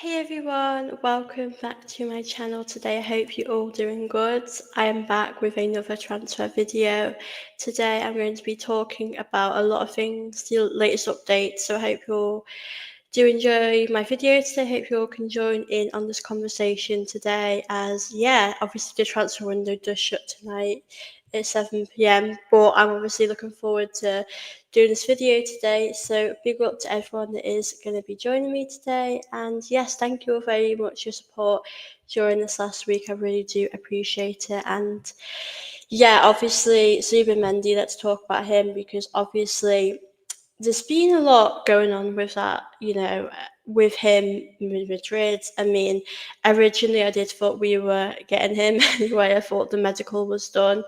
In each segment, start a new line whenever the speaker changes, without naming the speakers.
Hey everyone, welcome back to my channel today. I hope you're all doing good. I am back with another transfer video. Today I'm going to be talking about a lot of things, the latest updates, so I hope you all do enjoy my video today. I hope you all can join in on this conversation today as, obviously the transfer window does shut tonight at 7 p.m, but I'm obviously looking forward to doing this video today, so big up to everyone that is going to be joining me today. And yes, thank you all very much for your support during this last week. I really do appreciate it. And obviously Zubimendi, let's talk about him, because obviously there's been a lot going on with that, with him with Madrid. I mean, originally I did thought we were getting him anyway. I thought the medical was done,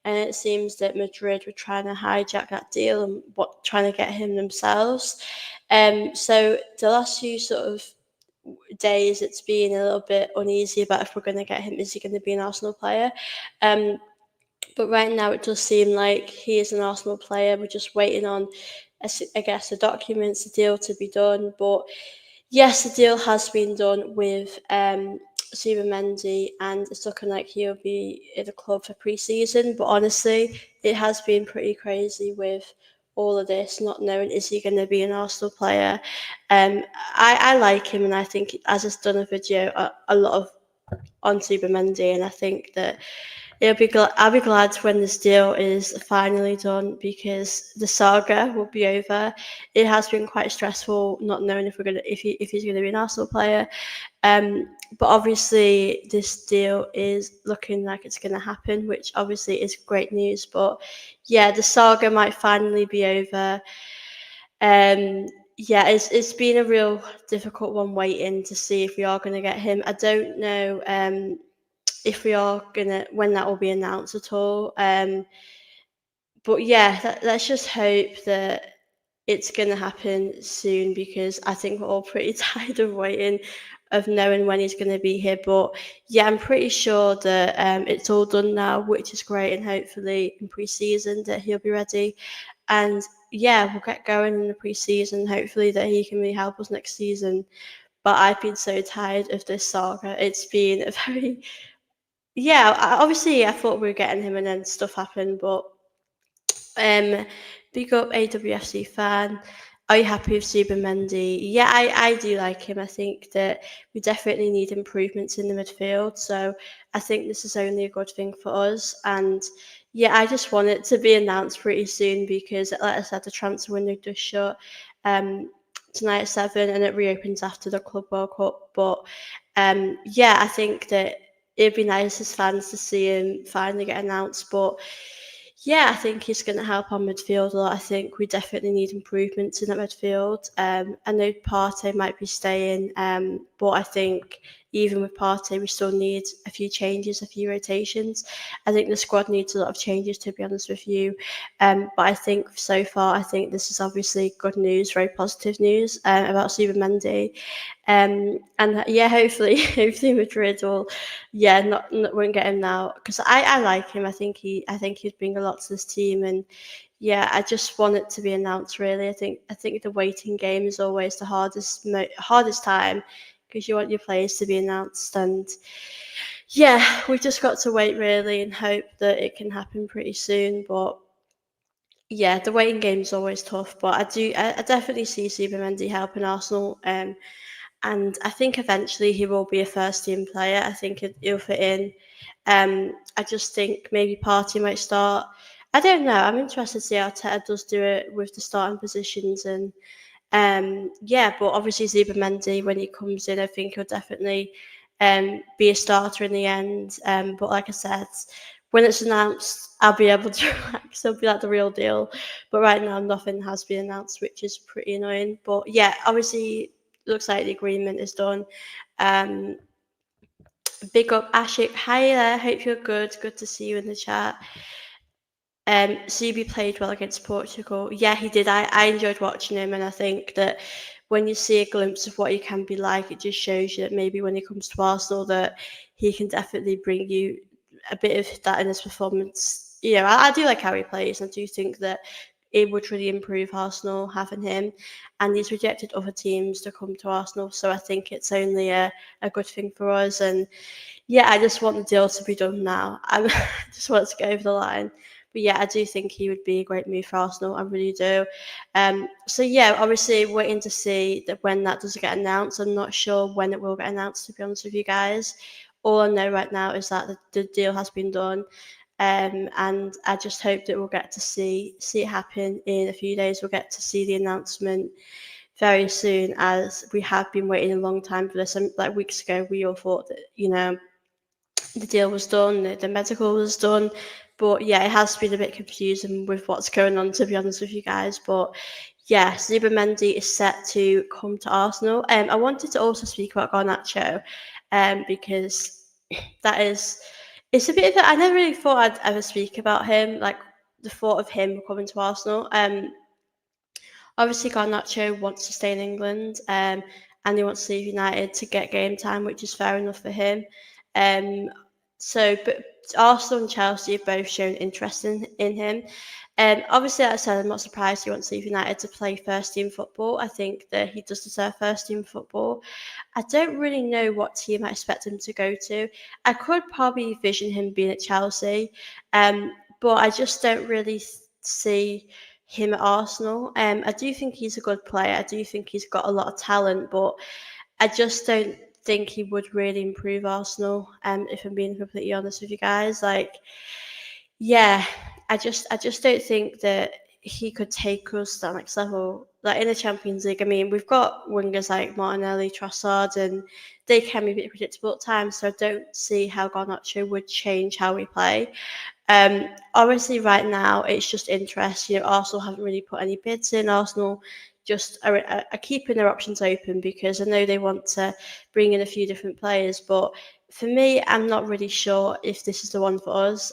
and it seems that Madrid were trying to hijack that deal and trying to get him themselves. So the last few sort of days, it's been a little bit uneasy about if we're going to get him. Is he going to be an Arsenal player? But right now it does seem like he is an Arsenal player. We're just waiting on, I guess, the documents, the deal to be done. But yes, the deal has been done with Zubimendi, and it's looking like he'll be at the club for pre-season. But honestly, it has been pretty crazy with all of this, not knowing is he going to be an Arsenal player. I like him, and I think as I've done a video a lot of on Zubimendi, and I think that I'll be glad when this deal is finally done, because the saga will be over. It has been quite stressful not knowing if he's gonna be an Arsenal player. But obviously this deal is looking like it's gonna happen, which obviously is great news. But yeah, the saga might finally be over. It's been a real difficult one waiting to see if we are gonna get him. I don't know if we are gonna when that will be announced at all. But yeah, let's just hope that it's gonna happen soon, because I think we're all pretty tired of waiting, of knowing when he's gonna be here. But yeah, I'm pretty sure that it's all done now, which is great, and hopefully in pre-season that he'll be ready. And yeah, we'll get going in the pre-season. Hopefully that he can really help us next season. But I've been so tired of this saga. It's been a very obviously I thought we were getting him, and then stuff happened. But um, big up AWFC fan. Are you happy with Zubimendi? Yeah, I do like him. I think that we definitely need improvements in the midfield. So I think this is only a good thing for us. And yeah, I just want it to be announced pretty soon, because, like I said, the transfer window does shut tonight at 7, and it reopens after the Club World Cup. But I think that it'd be nice as fans to see him finally get announced. But yeah, I think he's going to help our midfield a lot. I think we definitely need improvements in that midfield. I know Partey might be staying, but I think even with Partey, we still need a few changes, a few rotations. I think the squad needs a lot of changes, to be honest with you. But I think so far, I think this is obviously good news, very positive news about Zubimendi. And yeah, hopefully, hopefully Madrid will, not won't get him now, because I like him. I think he'd bring a lot to this team, and yeah, I just want it to be announced. Really, I think the waiting game is always the hardest time, because you want your players to be announced. And yeah, we've just got to wait really and hope that it can happen pretty soon. But yeah, the waiting game is always tough. But I definitely see Zubimendi helping Arsenal. And I think eventually he will be a first team player. I think he'll fit in. I just think maybe Partey might start. I don't know. I'm interested to see how Teta does do it with the starting positions. And but obviously Zubimendi, when he comes in, I think he'll definitely be a starter in the end. But like I said, when it's announced, I'll be able to relax. It'll be like the real deal. But right now, nothing has been announced, which is pretty annoying. But yeah, obviously, looks like the agreement is done. Um, Big up Ashik. Hi there. Hope you're good. Good to see you in the chat. Zubi played well against Portugal. Yeah, he did. I enjoyed watching him, and I think that when you see a glimpse of what he can be like, it just shows you that maybe when he comes to Arsenal, that he can definitely bring you a bit of that in his performance. I do like how he plays. I do think that it would really improve Arsenal having him, and he's rejected other teams to come to Arsenal. So I think it's only a good thing for us. And yeah, I just want the deal to be done now. I just want it to go over the line. But yeah, I do think he would be a great move for Arsenal. I really do. So yeah, obviously waiting to see that when that does get announced. I'm not sure when it will get announced, to be honest with you guys. All I know right now is that the deal has been done. And I just hope that we'll get to see it happen in a few days. We'll get to see the announcement very soon, as we have been waiting a long time for this. And like weeks ago, we all thought that the deal was done, the medical was done. But yeah, it has been a bit confusing with what's going on, to be honest with you guys. But yeah, Zubimendi is set to come to Arsenal. I wanted to also speak about Garnacho, because that is, it's a bit of a, I never really thought I'd ever speak about him, like the thought of him coming to Arsenal. Obviously, Garnacho wants to stay in England, and he wants to leave United to get game time, which is fair enough for him. Um, but Arsenal and Chelsea have both shown interest in him. Obviously, like I said, I'm not surprised he wants to leave United to play first team football. I think that he does deserve first team football. I don't really know what team I expect him to go to. I could probably vision him being at Chelsea, but I just don't really see him at Arsenal. I do think he's a good player. I do think he's got a lot of talent, but I just don't think he would really improve Arsenal. If I'm being completely honest with you guys, like, yeah, I just don't think that he could take us to the next level. Like in the Champions League, I mean, we've got wingers like Martinelli, Trossard, and they can be a bit predictable at times. So I don't see how Garnacho would change how we play. Obviously, right now it's just interest. Arsenal haven't really put any bids in. Arsenal just are keeping their options open, because I know they want to bring in a few different players. But for me, I'm not really sure if this is the one for us.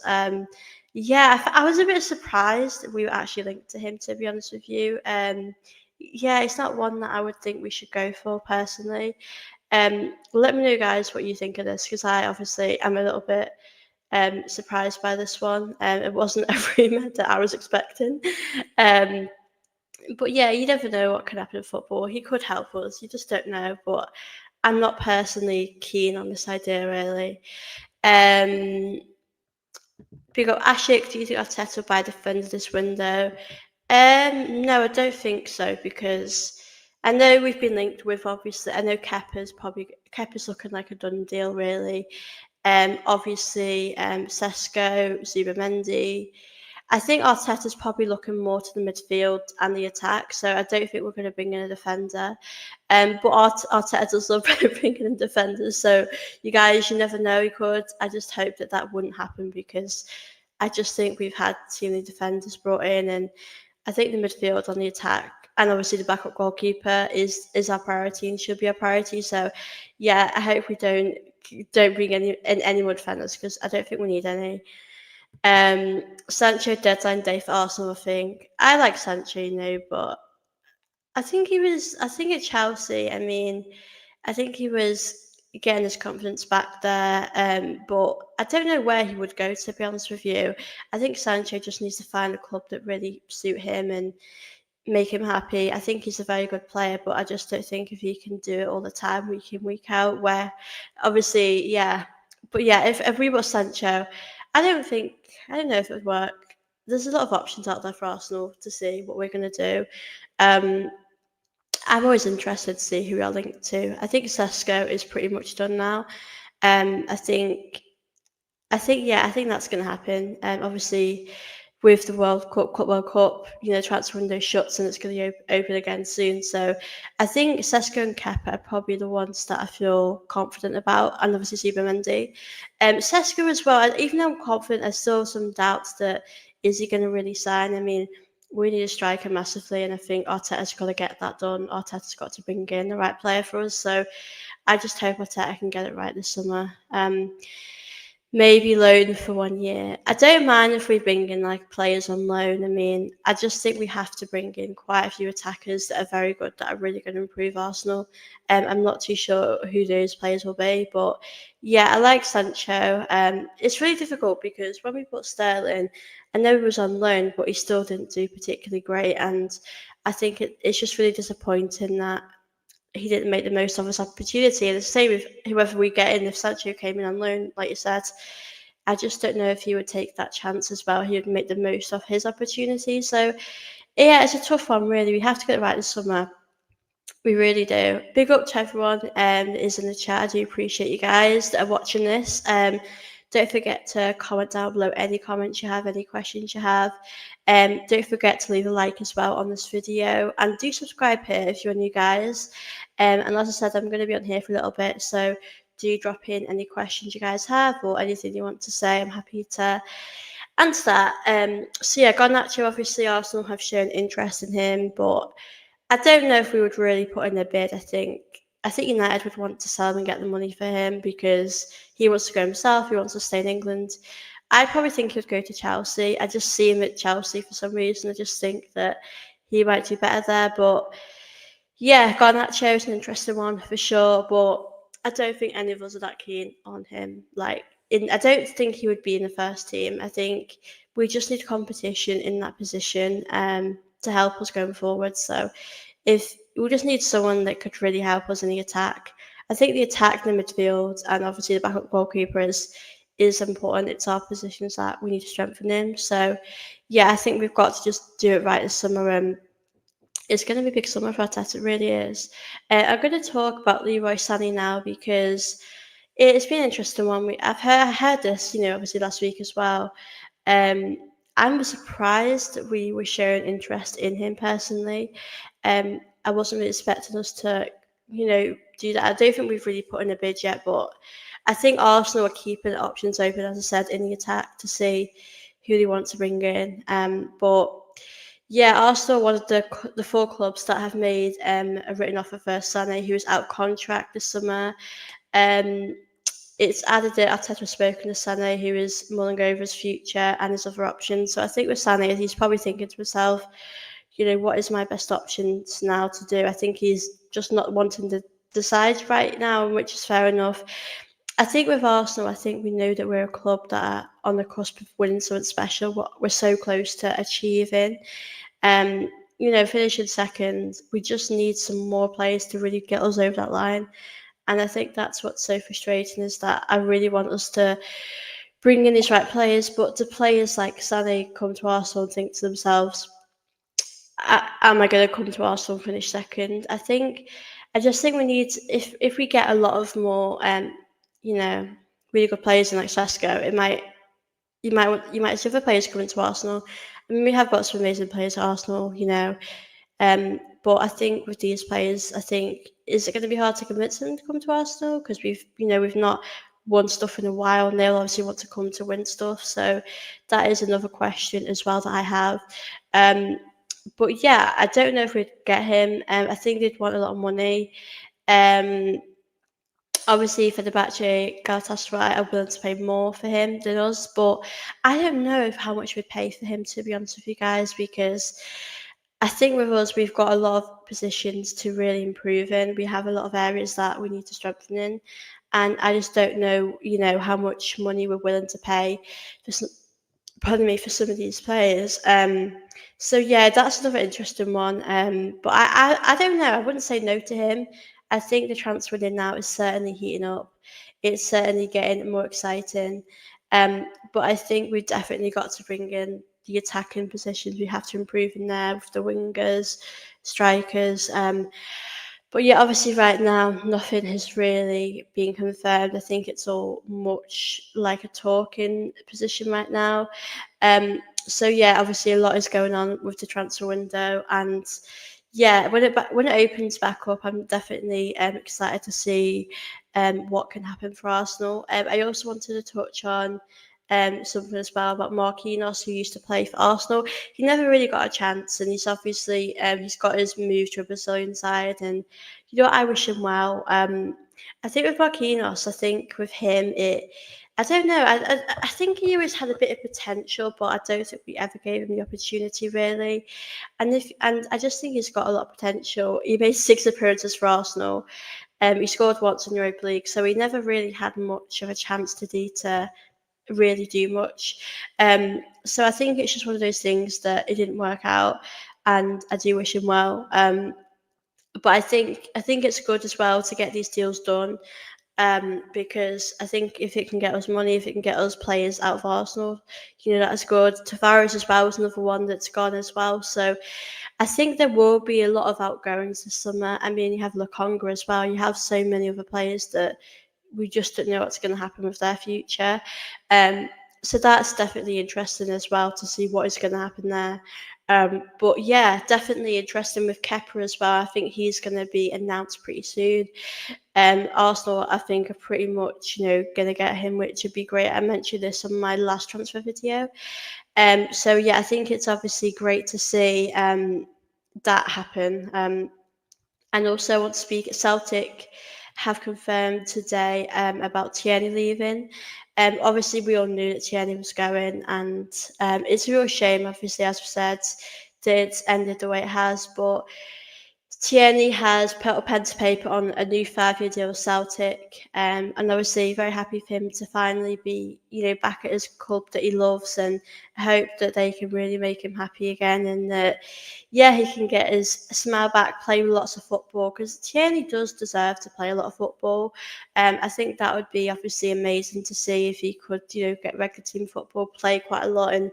Yeah, I was a bit surprised that we were actually linked to him, to be honest with you. Yeah, it's not one that I would think we should go for personally. Let me know, guys, what you think of this, because I obviously am a little bit surprised by this one. It wasn't a rumour that I was expecting. Um, but yeah, you never know what could happen in football. He could help us. You just don't know. But I'm not personally keen on this idea, really. Um, we got Ashik. Do you think Arteta will buy defender this window? No, I don't think so, because I know we've been linked with, obviously. I know Kepa's looking like a done deal, really. Obviously, Sesko, Zubimendi. I think Arteta's probably looking more to the midfield and the attack, so I don't think we're going to bring in a defender. But Arteta does love bringing in defenders, so you guys, you never know, he could. I just hope that that wouldn't happen, because I just think we've had too many defenders brought in, and I think the midfield on the attack, and obviously the backup goalkeeper is our priority and should be our priority. So yeah, I hope we don't bring any more defenders, because I don't think we need any. Sancho deadline day for Arsenal. I think I like Sancho, but I think at Chelsea, I mean, I think he was getting his confidence back there. But I don't know where he would go, to be honest with you. I think Sancho just needs to find a club that really suit him and make him happy. I think he's a very good player, but I just don't think if he can do it all the time, week in, week out, where obviously, yeah. But yeah, if we were Sancho, I don't know if it would work. There's a lot of options out there for Arsenal to see what we're going to do. Um, I'm always interested to see who we are linked to. I think Sesko is pretty much done now. Um, I think I think that's going to happen. Obviously, with the World Cup, transfer window shuts and it's going to be open again soon. So I think Sesko and Kepa are probably the ones that I feel confident about, and obviously Zubimendi. Sesko as well. Even though I'm confident, there's still some doubts that is he going to really sign. I mean, we need a striker massively, and I think Arteta's got to get that done. Arteta's got to bring in the right player for us. So I just hope Arteta can get it right this summer. maybe loan for 1 year. I don't mind if we bring in like players on loan. I mean, I just think we have to bring in quite a few attackers that are very good, that are really going to improve Arsenal. I'm not too sure who those players will be, but yeah, I like Sancho. It's really difficult because when we put Sterling, I know he was on loan, but he still didn't do particularly great, and I think it's just really disappointing that he didn't make the most of his opportunity. And it's the same with whoever we get in. If Sancho came in on loan, like you said, I just don't know if he would take that chance as well. He would make the most of his opportunity. So yeah, it's a tough one really. We have to get it right this summer. We really do. Big up to everyone that is in the chat. I do appreciate you guys that are watching this. Don't forget to comment down below any comments you have, any questions you have. Don't forget to leave a like as well on this video, and do subscribe here if you're new guys. And as I said, I'm going to be on here for a little bit, so do drop in any questions you guys have or anything you want to say. I'm happy to answer that. So yeah, Garnacho, obviously Arsenal have shown interest in him, but I don't know if we would really put in a bid. I think United would want to sell him and get the money for him because he wants to go himself. He wants to stay in England. I probably think he'd go to Chelsea. I just see him at Chelsea for some reason. I just think that he might do better there. But yeah, Garnacho is an interesting one for sure. But I don't think any of us are that keen on him. I don't think he would be in the first team. I think we just need competition in that position to help us going forward. So if we just need someone that could really help us in the attack. I think the attack, the midfield, and obviously the backup goalkeeper is important. It's our positions that we need to strengthen in. So yeah, I think we've got to just do it right this summer. It's going to be a big summer for Arteta, it really is. I'm going to talk about Leroy Sané now because it's been an interesting one. I heard this, obviously last week as well. Um, I'm surprised that we were showing interest in him personally. I wasn't really expecting us to, do that. I don't think we've really put in a bid yet, but I think Arsenal are keeping options open, as I said, in the attack to see who they want to bring in. But yeah, Arsenal are one of the four clubs that have made a written offer for Sané, who is out of contract this summer. Um, it's added that Arteta has spoken to Sané, who is mulling over his future and his other options. So I think with Sané, he's probably thinking to himself, what is my best options now to do? I think he's just not wanting to decide right now, which is fair enough. I think with Arsenal, I think we know that we're a club that are on the cusp of winning something special, what we're so close to achieving. Um, finishing second, we just need some more players to really get us over that line. And I think that's what's so frustrating is that I really want us to bring in these right players, but the players like Sané come to Arsenal and think to themselves, am I going to come to Arsenal and finish second? I just think we need, if we get a lot of more, you know, really good players in like Sesko, you might see other players coming to Arsenal. I mean, we have got some amazing players at Arsenal, but I think with these players, is it going to be hard to convince them to come to Arsenal because we've not won stuff in a while, and they'll obviously want to come to win stuff. So that is another question as well that I have. Um, but yeah, I don't know if we'd get him. I think they'd want a lot of money. Um, Obviously, for the Fenerbahce, Galatasaray are willing to pay more for him than us, but I don't know if how much we'd pay for him, to be honest with you guys, because I think with us, we've got a lot of positions to really improve in. We have a lot of areas that we need to strengthen in, and I just don't know, how much money we're willing to pay for some, pardon me, for some of these players. So yeah, that's another interesting one. But I don't know. I wouldn't say no to him. I think the transfer window now is certainly heating up. It's certainly getting more exciting. But I think we've definitely got to bring in the attacking positions. We have to improve in there with the wingers, strikers. But yeah, obviously right now nothing has really been confirmed. I think it's all much like a talking position right now. So yeah, obviously a lot is going on with the transfer window, and yeah, when it opens back up, I'm definitely excited to see what can happen for Arsenal. I also wanted to touch on something as well about Marquinhos, who used to play for Arsenal. He never really got a chance, and he's obviously he's got his move to a Brazilian side, and you know I wish him well. I think with Marquinhos, I think with him I don't know. I think he always had a bit of potential, but I don't think we ever gave him the opportunity really. And I just think he's got a lot of potential. He made 6 appearances for Arsenal. He scored once in Europa League, so he never really had much of a chance to really do much. So I think it's just one of those things that it didn't work out, and I do wish him well. But I think it's good as well to get these deals done, because I think if it can get us money, if it can get us players out of Arsenal, that's good. Tavares as well is another one that's gone as well. So I think there will be a lot of outgoings this summer. I mean, you have Lokonga as well. You have so many other players that we just don't know what's going to happen with their future. Um, so that's definitely interesting as well to see what is going to happen there. But yeah, definitely interesting with Kepa as well. I think he's going to be announced pretty soon. Arsenal, I think, are pretty much, going to get him, which would be great. I mentioned this on my last transfer video. So yeah, I think it's obviously great to see that happen. And also, I want to speak at Celtic have confirmed today about Tierney leaving. Obviously, we all knew that Tierney was going, and it's a real shame, obviously, as we said, that it's ended the way it has. But Tierney has put a pen to paper on a new 5-year deal with Celtic, and obviously very happy for him to finally be, back at his club that he loves, and hope that they can really make him happy again, and that, yeah, he can get his smile back, play lots of football, because Tierney does deserve to play a lot of football. I think that would be obviously amazing to see if he could, get regular team football, play quite a lot, and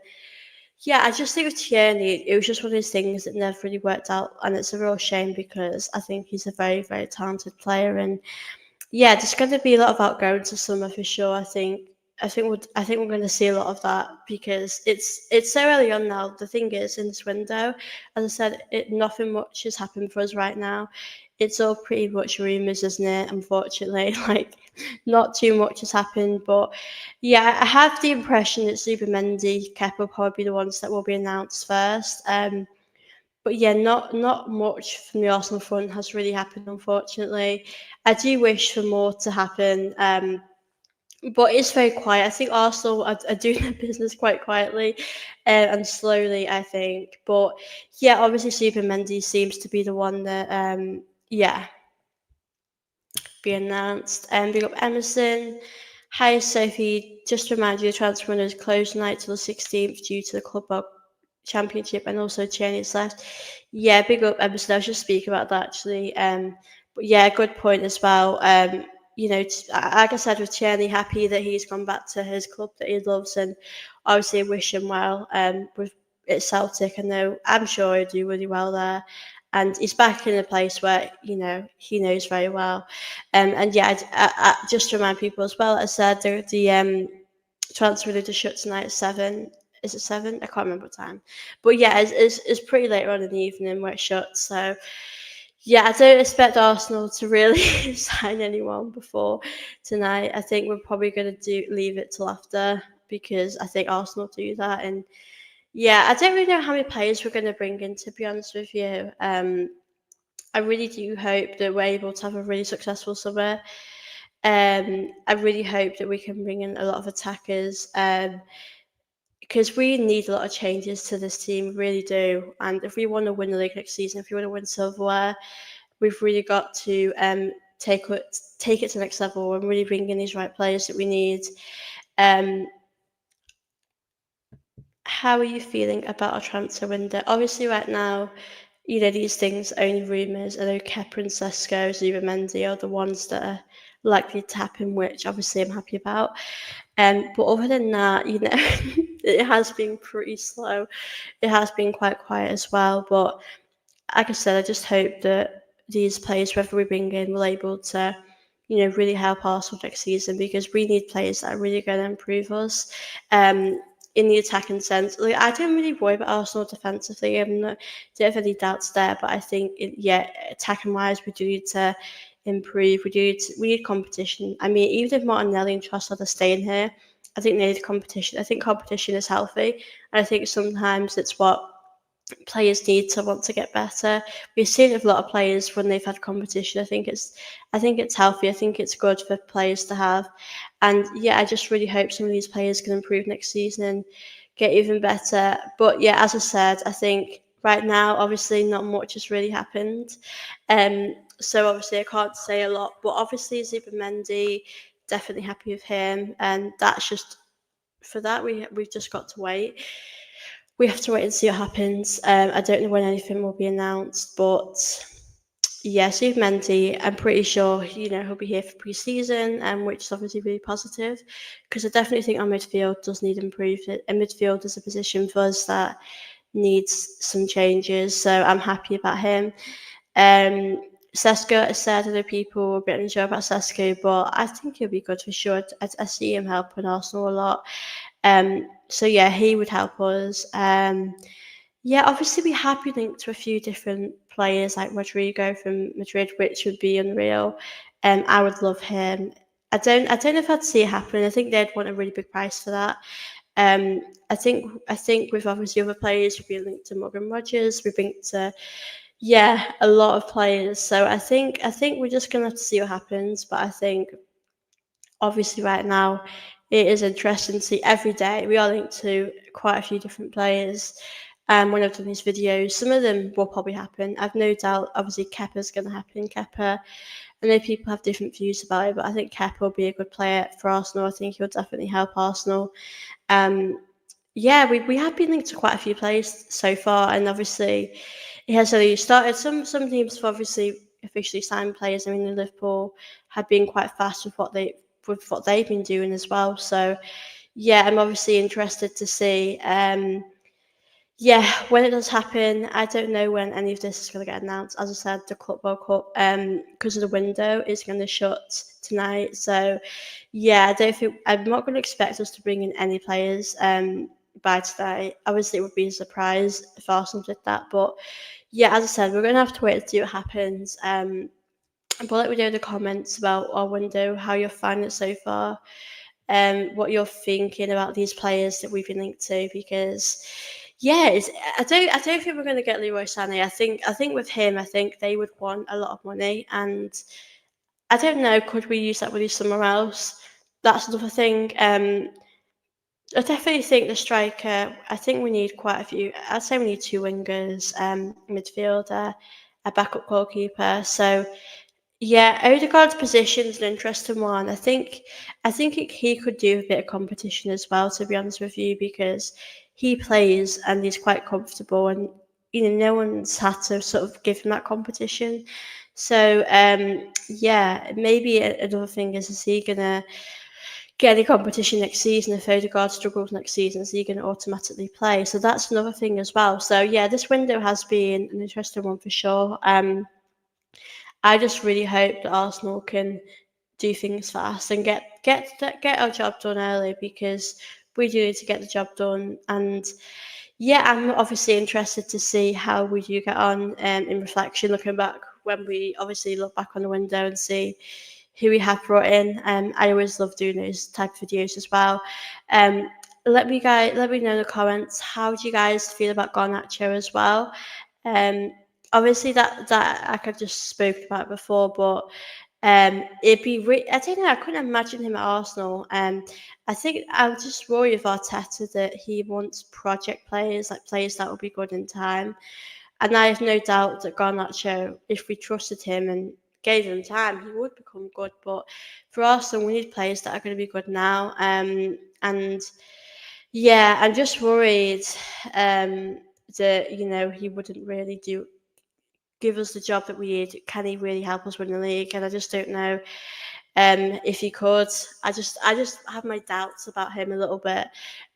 yeah, I just think with Tierney, it was just one of those things that never really worked out, and it's a real shame because I think he's a very, very talented player, and yeah, there's going to be a lot of outgoings this summer for sure. I think we're going to see a lot of that because it's so early on now. The thing is, in this window, as I said, nothing much has happened for us right now. It's all pretty much rumours, isn't it? Unfortunately, like not too much has happened, but yeah, I have the impression that Zubimendi, Kepa will probably be the ones that will be announced first. But yeah, not much from the Arsenal front has really happened, unfortunately. I do wish for more to happen, but it's very quiet. I think Arsenal are doing their business quite quietly and slowly, I think. But yeah, obviously, Zubimendi seems to be the one that, yeah, be announced. And we got Emerson. Hi, Sophie. Just to remind you, the transfer window is closed tonight till the 16th due to the Club World Championship, and also Tierney's left. Yeah, big up Emerson. I was just speaking about that actually. But yeah, good point as well. Like I said with Tierney, happy that he's gone back to his club that he loves, and obviously wish him well. With at Celtic, I'm sure he'll do really well there, and he's back in a place where he knows very well. And yeah, just to remind people as well, as I said the transfer window to shut tonight at 7. Is it 7? I can't remember what time. But yeah, it's pretty later on in the evening where it shuts. So yeah, I don't expect Arsenal to really sign anyone before tonight. I think we're probably going to leave it till after, because I think Arsenal do that. And yeah, I don't really know how many players we're going to bring in, to be honest with you. I really do hope that we're able to have a really successful summer. I really hope that we can bring in a lot of attackers. Because we need a lot of changes to this team, really do. And if we want to win the league next season, if we want to win silverware, we've really got to take it to the next level and really bring in these right players that we need. Um, how are you feeling about our transfer window? Obviously, right now, these things are only rumours. I know Kepa and Sesko, Zubimendi are the ones that are likely to happen, which obviously I'm happy about. But other than that, it has been pretty slow. It has been quite quiet as well. But like I said, I just hope that these players, whether we bring in, will able to, really help Arsenal next season, because we need players that are really going to improve us. In the attacking sense, like I don't really worry about Arsenal defensively. Don't have any doubts there, but I think, attacking wise, we do need to improve. We need competition. I mean, even if Martinelli and Trossard are staying here, I think they need competition. I think competition is healthy, and I think sometimes it's what players need to want to get better. We've seen it with a lot of players when they've had competition. I think it's healthy. I think it's good for players to have. And yeah, I just really hope some of these players can improve next season and get even better. But yeah, as I said, I think right now, obviously, not much has really happened. So obviously, I can't say a lot. But obviously, Zubimendi, definitely happy with him, and that's just for that we've just got to wait. We have to wait and see what happens. I don't know when anything will be announced, but yeah, Steve Menti, I'm pretty sure he'll be here for pre-season, which is obviously really positive because I definitely think our midfield does need improvement. And midfield is a position for us that needs some changes, so I'm happy about him. Um, Sesko, I said other people were a bit unsure about Sesko, but I think he'll be good for sure. I see him helping Arsenal a lot. So yeah, he would help us. Yeah, obviously we have been linked to a few different players like Rodrigo from Madrid, which would be unreal. I would love him. I don't know if I'd see it happen. I think they'd want a really big price for that. I think with obviously other players, we've been linked to Morgan Rogers, we've been linked to a lot of players. So I think we're just gonna have to see what happens. But I think obviously right now it is interesting to see every day we are linked to quite a few different players. When I've done these videos, some of them will probably happen. I've no doubt, obviously, Kepa's going to happen. Kepa, I know people have different views about it, but I think Kepa will be a good player for Arsenal. I think he'll definitely help Arsenal. Um, yeah, we have been linked to quite a few players so far, and obviously it has only started. Some teams have obviously officially signed players. I mean, Liverpool have been quite fast with what they've been doing as well. So yeah, I'm obviously interested to see. Yeah, when it does happen, I don't know when any of this is going to get announced. As I said, the Club World Cup, because of the window, is going to shut tonight. So, yeah, I don't think I'm not going to expect us to bring in any players by tonight. Obviously, it would be a surprise if Arsenal did that, but yeah, as I said, we're going to have to wait and see what happens. But let me know in the comments about our window, how you're finding it so far, what you're thinking about these players that we've been linked to, because yeah, I don't think we're going to get Leroy Sané. I think with him, I think they would want a lot of money, and I don't know, could we use that money somewhere else? That's another thing. I definitely think the striker. I think we need quite a few. I'd say we need two wingers, midfielder, a backup goalkeeper. So yeah, Odegaard's position is an interesting one. I think he could do a bit of competition as well, to be honest with you, because he plays and he's quite comfortable, and no one's had to sort of give him that competition. So yeah, maybe another thing is he gonna get any competition next season if Odegaard struggles next season? Is he gonna automatically play? So that's another thing as well. So yeah, this window has been an interesting one for sure. I just really hope that Arsenal can do things fast and get our job done early, because we do need to get the job done. And yeah, I'm obviously interested to see how we do get on in reflection, looking back when we obviously look back on the window and see who we have brought in. I always love doing those type of videos as well. Um, let me know in the comments, how do you guys feel about Garnacho as well? Um, Obviously that I could just spoke about before, but I don't know. I couldn't imagine him at Arsenal. I think I would just worry with Arteta that he wants project players, like players that will be good in time. And I have no doubt that Garnacho, if we trusted him and gave him time, he would become good. But for Arsenal, we need players that are going to be good now. And yeah, I'm just worried that he wouldn't really do give us the job that we need. Can he really help us win the league? And I just don't know if he could. I just have my doubts about him a little bit,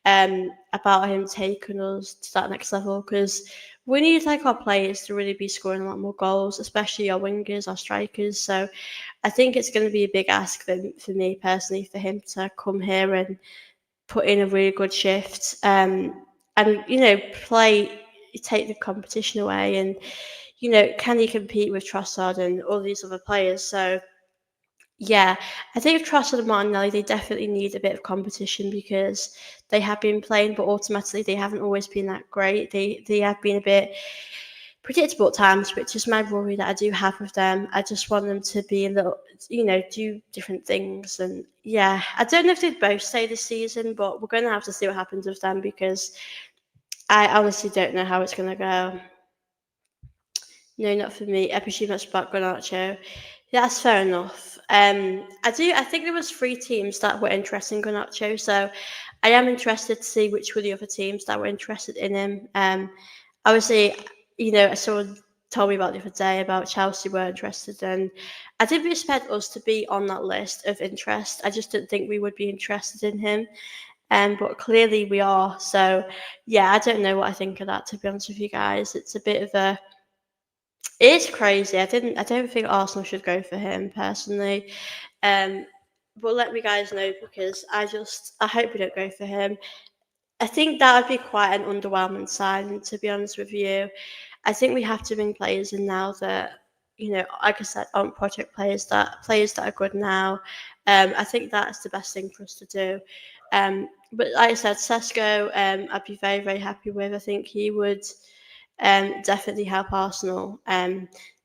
about him taking us to that next level, because we need like our players to really be scoring a lot more goals, especially our wingers, our strikers. So I think it's going to be a big ask for me personally, for him to come here and put in a really good shift, and play, take the competition away, and can he compete with Trossard and all these other players? So Yeah, I think Trossard and Martinelli, they definitely need a bit of competition because they have been playing, but automatically they haven't always been that great. They have been a bit predictable at times, which is my worry that I do have with them. I just want them to be a little, do different things. And yeah, I don't know if they'd both stay this season, but we're going to have to see what happens with them because I honestly don't know how it's going to go. No, not for me. I presume that's about Garnacho. That's fair enough. I think there was three teams that were interested in Garnacho, so I am interested to see which were the other teams that were interested in him. Obviously, someone told me about the other day about Chelsea were interested, and I didn't expect us to be on that list of interest. I just didn't think we would be interested in him, but clearly we are. So, yeah, I don't know what I think of that. To be honest with you guys, it's a bit of a it's crazy. I don't think Arsenal should go for him personally. Um, but let me guys know because I hope we don't go for him. I think that would be quite an underwhelming sign, to be honest with you. I think we have to bring players in now that, like I said, aren't project players that are good now. I think that's the best thing for us to do. But like I said, Sesko, I'd be very, very happy with. I think he would definitely help Arsenal.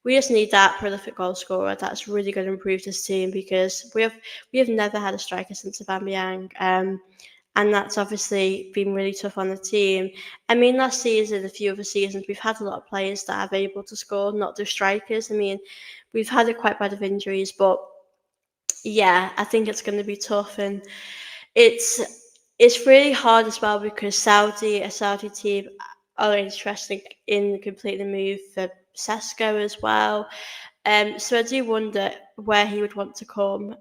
We just need that prolific goal scorer that's really going to improve this team because we have never had a striker since Aubameyang. And that's obviously been really tough on the team. I mean, last season, a few other seasons, we've had a lot of players that have able to score, not just strikers. I mean, we've had it quite bad of injuries, but yeah, I think it's going to be tough, and it's it's really hard as well because a Saudi team, are interested in completing the move for Sesko as well. So I do wonder where he would want to come.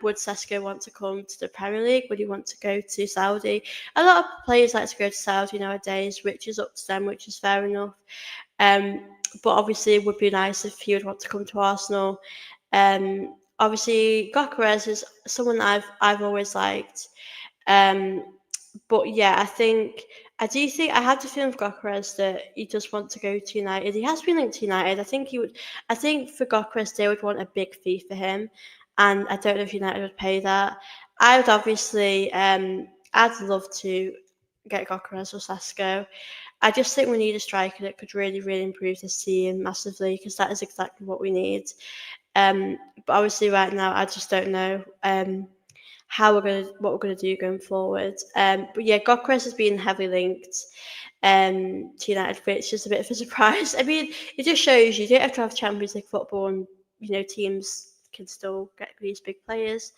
Would Sesko want to come to the Premier League? Would he want to go to Saudi? A lot of players like to go to Saudi nowadays, which is up to them, which is fair enough. Um, but obviously, it would be nice if he would want to come to Arsenal. Obviously, Gokares is someone I've always liked. Um, but yeah, I do think I have the feeling with Gokares that he does want to go to United. He has been linked to United. I think he would. I think for Gokares they would want a big fee for him, and I don't know if United would pay that. I would obviously. I'd love to get Gokares or Sasko. I just think we need a striker that could really, really improve this team massively because that is exactly what we need. But obviously, right now, I just don't know. What we're gonna do going forward. But yeah, Gokres has been heavily linked to United, which is a bit of a surprise. I mean, it just shows you don't have to have Champions League football, and teams can still get these big players.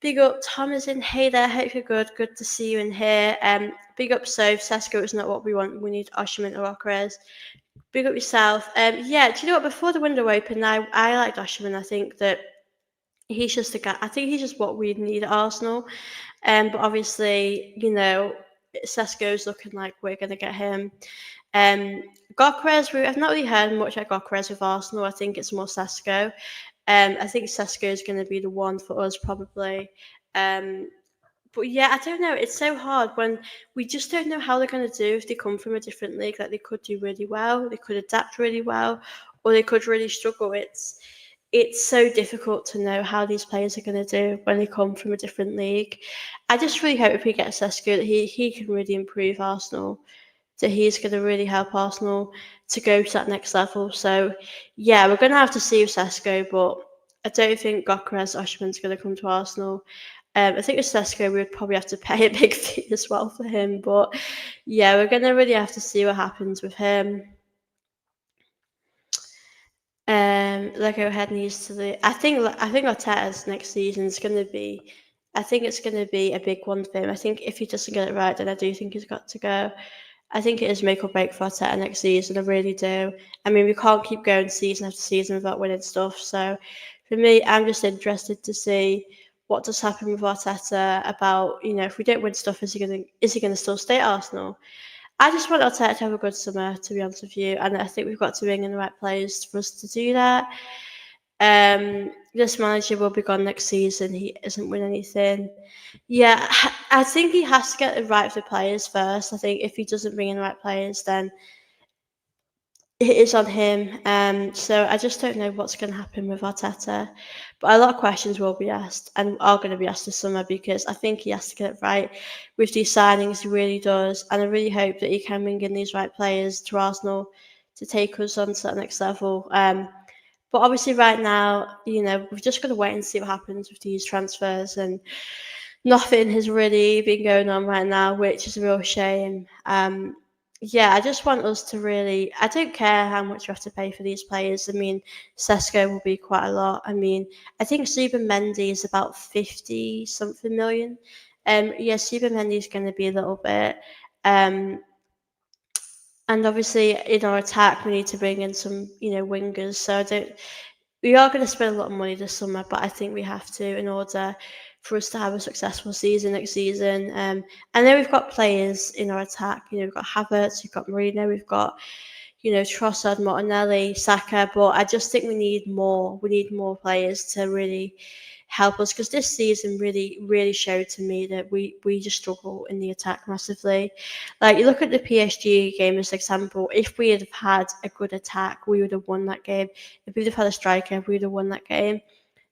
Big up Thomas in. Hey there, hope you're good. Good to see you in here. Big up Sesko is not what we want. We need Osherman or Gokres. Big up yourself. Yeah, do you know what? Before the window opened, I liked Osherman. I think that he's just a guy. I think he's just what we need at Arsenal. But obviously, Sesko's looking like we're going to get him. Gokres, I've not really heard much about Gokres with Arsenal. I think it's more Sesko. I think Sesko is going to be the one for us probably. Um, but yeah, I don't know. It's so hard when we just don't know how they're going to do if they come from a different league. Like they could do really well, they could adapt really well, or they could really struggle. It's so difficult to know how these players are going to do when they come from a different league. I just really hope if we get Sesko that he can really improve Arsenal, that he's going to really help Arsenal to go to that next level. So yeah, we're going to have to see with Sesko, but I don't think Gokares Oshman's going to come to Arsenal. I think with Sesko we would probably have to pay a big fee as well for him, but yeah, we're going to really have to see what happens with him. Lego head needs to the. I think Arteta's next season is going to be. I think it's going to be a big one for him. I think if he doesn't get it right, then I do think he's got to go. I think it is make or break for Arteta next season. I really do. I mean, we can't keep going season after season without winning stuff. So, for me, I'm just interested to see what does happen with Arteta. About if we don't win stuff, is he gonna still stay at Arsenal? I just want Arteta to have a good summer, to be honest with you, and I think we've got to bring in the right players for us to do that. This manager will be gone next season. He isn't win anything. Yeah, I think he has to get it right for the players first. I think if he doesn't bring in the right players, then it is on him. So I just don't know what's going to happen with Arteta. But a lot of questions will be asked and are going to be asked this summer because I think he has to get it right with these signings. He really does. And I really hope that he can bring in these right players to Arsenal to take us on to that next level. But obviously, right now, we've just got to wait and see what happens with these transfers. And nothing has really been going on right now, which is a real shame. Yeah, I just want us to really. I don't care how much you have to pay for these players. I mean, Sesko will be quite a lot. I mean, I think Zubimendi is about 50 something million. Yeah, Zubimendi is going to be a little bit. Um, and obviously, in our attack, we need to bring in some, wingers. So I don't. We are going to spend a lot of money this summer, but I think we have to in order for us to have a successful season next season. And then we've got players in our attack. We've got Havertz, we've got Marino, we've got Trossard, Martinelli, Saka. But I just think we need more. We need more players to really help us because this season really, really showed to me that we just struggle in the attack massively. Like you look at the PSG game as an example. If we had had a good attack, we would have won that game. If we'd have had a striker, we would have won that game.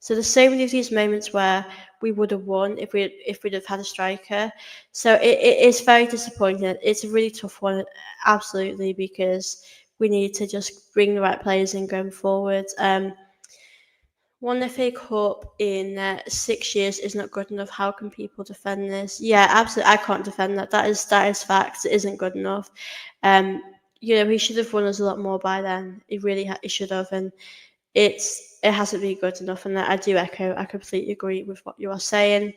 So there's so many of these moments where we would have won if we'd have had a striker. So it is very disappointing. It's a really tough one, absolutely, because we need to just bring the right players in going forward. One FA Cup in 6 years is not good enough. How can people defend this? Yeah, absolutely. I can't defend that. That is facts. It isn't good enough. Um, he should have won us a lot more by then. He really he should have, and it hasn't been good enough. And I do echo. I completely agree with what you are saying.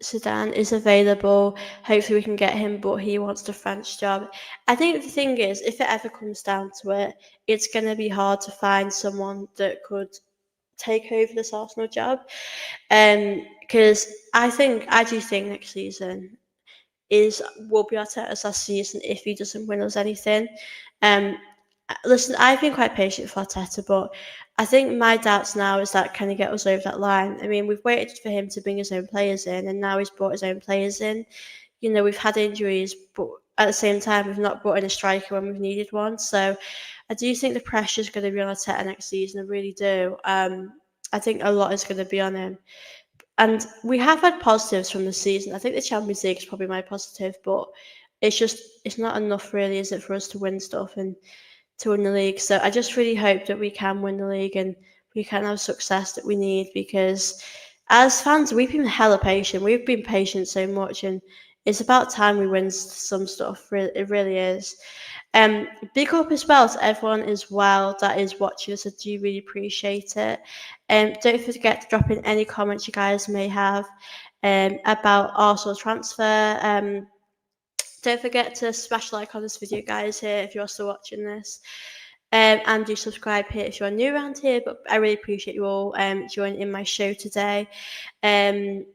Sudan is available. Hopefully, we can get him, but he wants the French job. I think the thing is, if it ever comes down to it, it's going to be hard to find someone that could take over this Arsenal job. Because I do think next season will be Arteta's last season if he doesn't win us anything. Um, Listen, I've been quite patient for Arteta, but I think my doubts now is that can he get us over that line? I mean, we've waited for him to bring his own players in, and now he's brought his own players in. We've had injuries, but at the same time, we've not brought in a striker when we've needed one. So I do think the pressure is going to be on Arteta next season. I really do. I think a lot is going to be on him. And we have had positives from the season. I think the Champions League is probably my positive, but it's not enough really, is it, for us to win stuff and to win the league. So I just really hope that we can win the league and we can have success that we need because as fans, we've been hella patient. We've been patient so much and it's about time we win some stuff. It really is. Big up as well to everyone as well that is watching us. I do really appreciate it. Don't forget to drop in any comments you guys may have about Arsenal transfer. Don't forget to smash like on this video, guys, here if you're still watching this. And do subscribe here if you're new around here. But I really appreciate you all joining in my show today. Being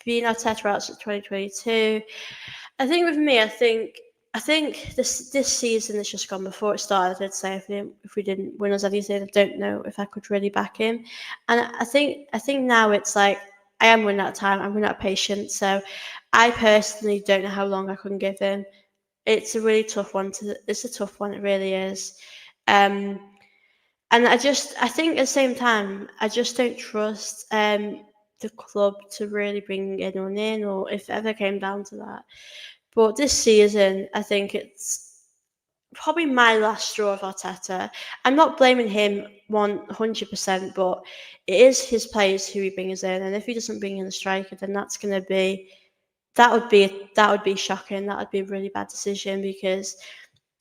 Arteta out since 2022. I think with me, I think this season has just gone before it started. I'd say if we didn't win us anything, I don't know if I could really back him. And I think now it's like I am running out of time. I'm running out of patience. So I personally don't know how long I can give him. It's a really tough one. It's a tough one. It really is. And I think at the same time, I just don't trust the club to really bring anyone in, or if it ever came down to that. But this season, I think it's probably my last straw of Arteta. I'm not blaming him 100%, but it is his players who he brings in, and if he doesn't bring in a striker, then that would be shocking. That would be a really bad decision because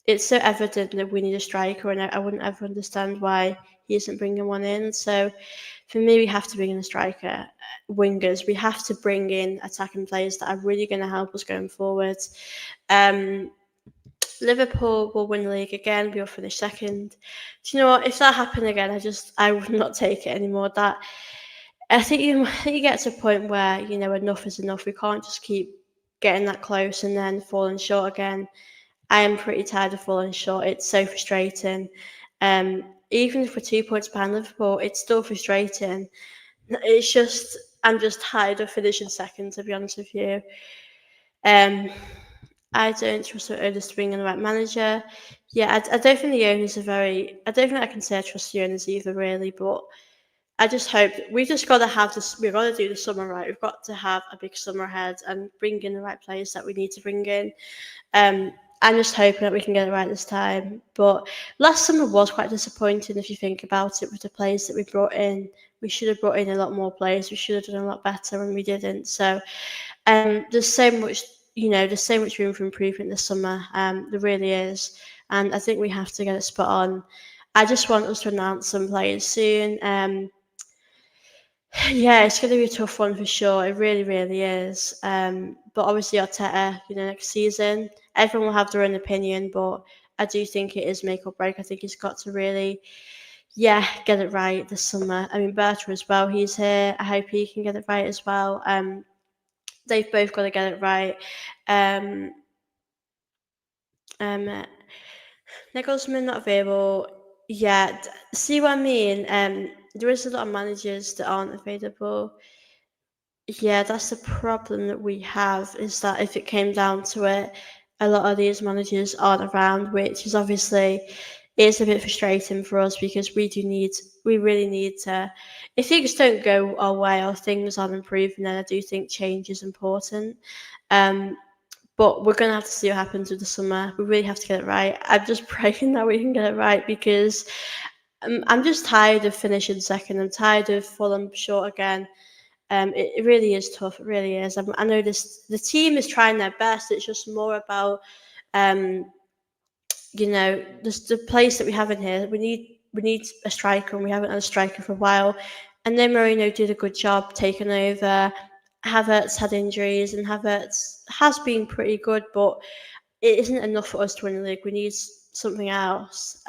it's so evident that we need a striker, and I wouldn't ever understand why he isn't bringing one in. So for me, we have to bring in a striker, wingers. We have to bring in attacking players that are really going to help us going forward. Liverpool will win the league again. We'll finish second. Do you know what? If that happened again, I would not take it anymore. I think you get to a point where enough is enough. We can't just keep getting that close and then falling short again. I am pretty tired of falling short. It's so frustrating. Even if we're 2 points behind Liverpool, it's still frustrating. I'm just tired of finishing second, to be honest with you. Um, I don't trust the owners to bring in the right manager. Yeah, I don't think the owners are very. I don't think I can say I trust the owners either, really. But I just hope we've just got to have this. We've got to do the summer right. We've got to have a big summer ahead and bring in the right players that we need to bring in. Um, I'm just hoping that we can get it right this time. But last summer was quite disappointing if you think about it with the players that we brought in. We should have brought in a lot more players. We should have done a lot better and we didn't. So there's so much, there's so much room for improvement this summer. There really is. And I think we have to get it spot on. I just want us to announce some players soon. Yeah, it's going to be a tough one for sure. It really, really is. But obviously, Arteta, next season, everyone will have their own opinion, but I do think it is make or break. I think he's got to really, yeah, get it right this summer. I mean, Bertra as well, he's here. I hope he can get it right as well. They've both got to get it right. Um, um, Nagelsmann not available yet. See what I mean? There is a lot of managers that aren't available. Yeah, that's the problem that we have is that if it came down to it, a lot of these managers aren't around, which is obviously it's a bit frustrating for us because we really need to. If things don't go our way or things aren't improving, then I do think change is important. Um, but we're gonna have to see what happens with the summer. We really have to get it right. I'm just praying that we can get it right because I'm just tired of finishing second. I'm tired of falling short again. It really is tough. It really is. I know the team is trying their best. It's just more about um, the place that we have in here. We need a striker, and we haven't had a striker for a while. And then Mourinho did a good job taking over. Havertz had injuries, and Havertz has been pretty good, but it isn't enough for us to win the league. We need something else.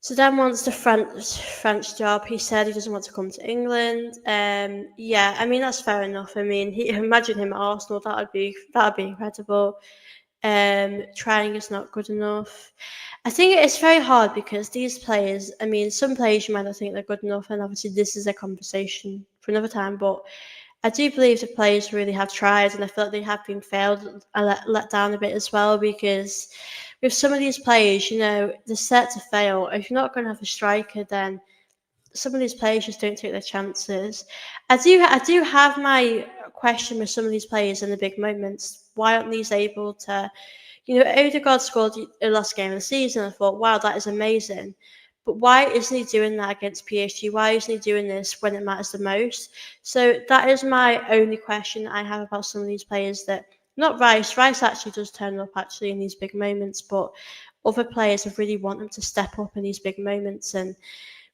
So Dan wants the French job. He said he doesn't want to come to England. Yeah, I mean that's fair enough. I mean, imagine him at Arsenal. That would be incredible. Trying is not good enough. I think it's very hard because these players. I mean, some players you might not think they're good enough, and obviously this is a conversation for another time. But I do believe the players really have tried, and I feel like they have been failed and let down a bit as well because with some of these players, they're set to fail. If you're not going to have a striker, then some of these players just don't take their chances. I do have my question with some of these players in the big moments. Why aren't these able to? Odegaard scored the last game of the season. I thought, wow, that is amazing. But why isn't he doing that against PSG? Why isn't he doing this when it matters the most? So that is my only question I have about some of these players that not Rice. Rice actually does turn up actually in these big moments, but other players I really want them to step up in these big moments and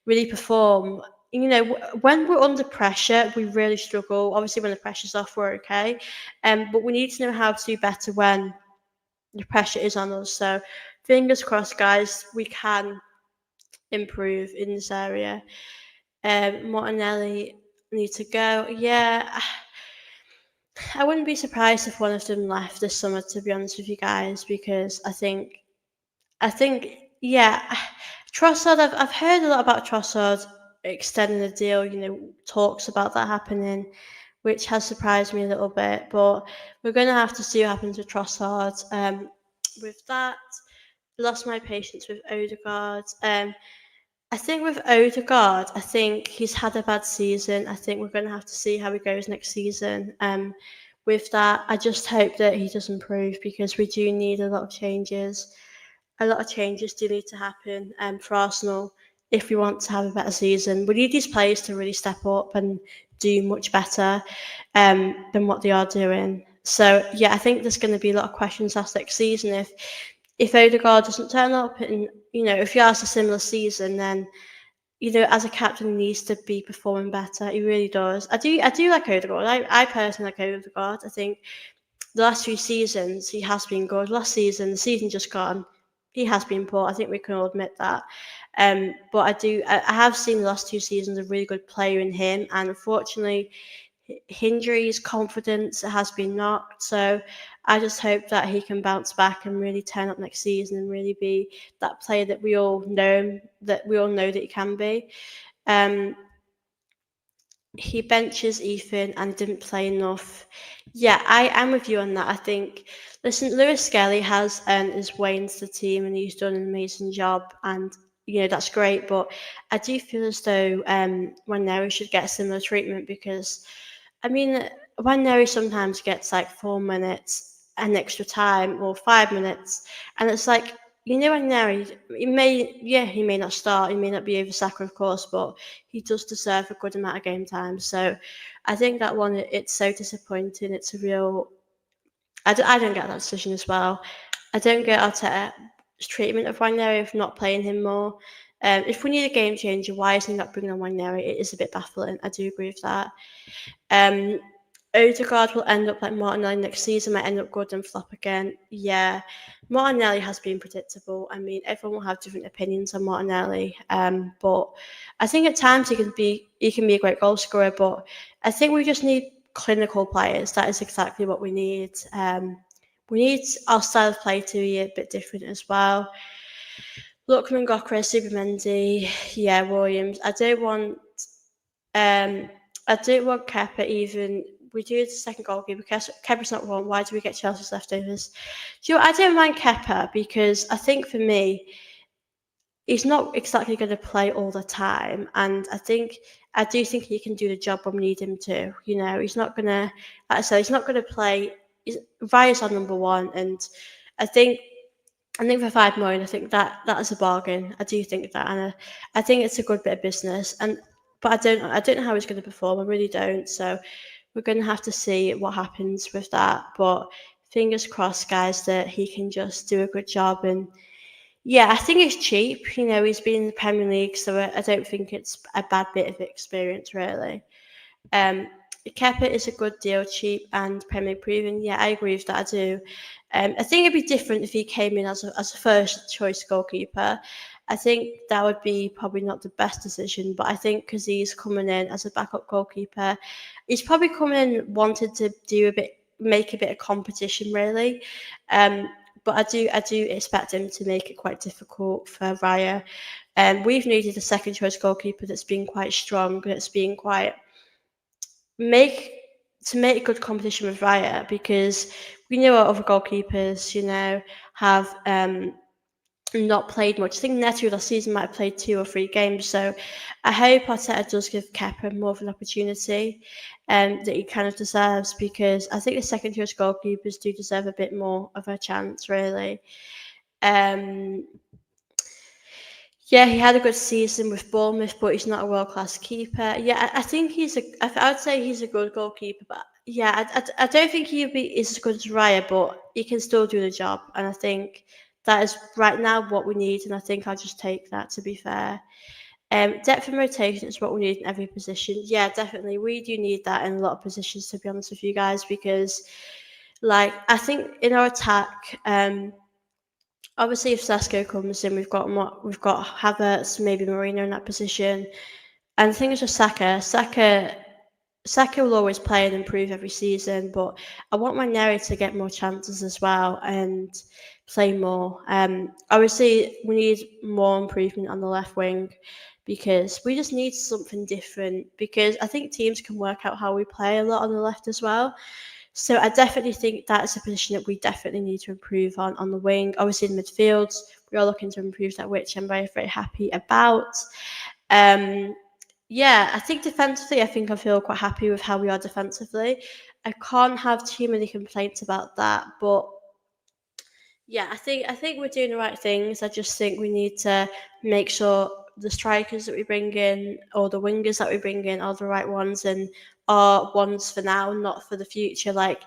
really perform. When we're under pressure, we really struggle. Obviously, when the pressure's off, we're okay. But we need to know how to do better when the pressure is on us. So, fingers crossed, guys, we can improve in this area. Martinelli need to go. Yeah, I wouldn't be surprised if one of them left this summer. To be honest with you guys, because I think, yeah, Trossard. I've heard a lot about Trossard extending the deal. Talks about that happening, which has surprised me a little bit. But we're going to have to see what happens with Trossard. With that, lost my patience with Odegaard. I think with Odegaard, I think he's had a bad season. I think we're going to have to see how he goes next season. With that, I just hope that he does improve because we do need a lot of changes. A lot of changes do need to happen for Arsenal if we want to have a better season. We need these players to really step up and do much better than what they are doing. So yeah, I think there's going to be a lot of questions asked next season if Odegaard doesn't turn up, and if he has a similar season, then as a captain, he needs to be performing better. He really does. I do like Odegaard. I personally like Odegaard. I think the last few seasons he has been good. Last season, the season just gone, he has been poor. I think we can all admit that. But I have seen the last 2 seasons a really good player in him, and unfortunately, injuries, confidence has been knocked. So I just hope that he can bounce back and really turn up next season and really be that player that we all know that he can be. Um, he benches Ethan and didn't play enough. Yeah, I am with you on that. I think, listen, Lewis Skelly has earned his way into the team and he's done an amazing job, and that's great. But I do feel as though Waneri should get similar treatment because, I mean, Waneri sometimes gets like 4 minutes an extra time or 5 minutes, and it's like. Waneri, he may not start, he may not be over Saka, of course, but he does deserve a good amount of game time. So I think that one, it's so disappointing. It's a real. I don't get that decision as well. I don't get Arteta's treatment of Waneri of not playing him more. If we need a game changer, why is he not bringing on Waneri? It is a bit baffling. I do agree with that. Um, Odegaard will end up like Martinelli next season, might end up good and flop again. Yeah, Martinelli has been predictable. I mean, everyone will have different opinions on Martinelli, but I think at times he can be a great goal scorer. But I think we just need clinical players. That is exactly what we need. We need our style of play to be a bit different as well. Lookman, Gokra, Zubimendi, yeah, Williams. Um, I don't want Kepa even. We do the second goalkeeper. Kepa's not one. Why do we get Chelsea's leftovers? I don't mind Kepa because I think for me, he's not exactly going to play all the time, and I do think he can do the job when we need him to. He's not gonna, like I said, he's not gonna play. Raya's our number one, and I think for 5 million, I think that is a bargain. I do think that, and I think it's a good bit of business. But I don't know how he's going to perform. I really don't. So we're going to have to see what happens with that. But fingers crossed, guys, that he can just do a good job. And yeah, I think it's cheap. He's been in the Premier League, so I don't think it's a bad bit of experience, really. Um, Kepa is a good deal, cheap and Premier proven. Yeah, I agree with that. I do. I think it'd be different if he came in as a first choice goalkeeper. I think that would be probably not the best decision, but I think because he's coming in as a backup goalkeeper, he's probably coming in wanted to make a bit of competition, really. But I do expect him to make it quite difficult for Raya. We've needed a second choice goalkeeper that's been quite strong, that's been quite make make good competition with Raya, because we know our other goalkeepers, have not played much. I think Neto last season might have played 2 or 3 games. So I hope Arteta does give Kepa more of an opportunity that he kind of deserves, because I think the second choice goalkeepers do deserve a bit more of a chance, really. Um, yeah, he had a good season with Bournemouth, but he's not a world class keeper. Yeah, I think I would say he's a good goalkeeper, but yeah, I don't think he'd be as good as Raya, but he can still do the job. And I think that is right now what we need. And I think I'll just take that, to be fair. Depth and rotation is what we need in every position. Yeah, definitely. We do need that in a lot of positions, to be honest with you guys, because like I think in our attack, obviously, if Sesko comes in, we've got Havertz, maybe Marino in that position. And the thing is with Saka will always play and improve every season, but I want my Neri to get more chances as well and play more. Obviously, we need more improvement on the left wing, because we just need something different. Because I think teams can work out how we play a lot on the left as well. So I definitely think that's a position that we definitely need to improve on the wing. Obviously, in midfield, we are looking to improve that, which I'm very, very happy about. Um, yeah, I think defensively, I feel quite happy with how we are defensively. I can't have too many complaints about that, but yeah, I think we're doing the right things. I just think we need to make sure the strikers that we bring in, or the wingers that we bring in, are the right ones and are ones for now, not for the future. Like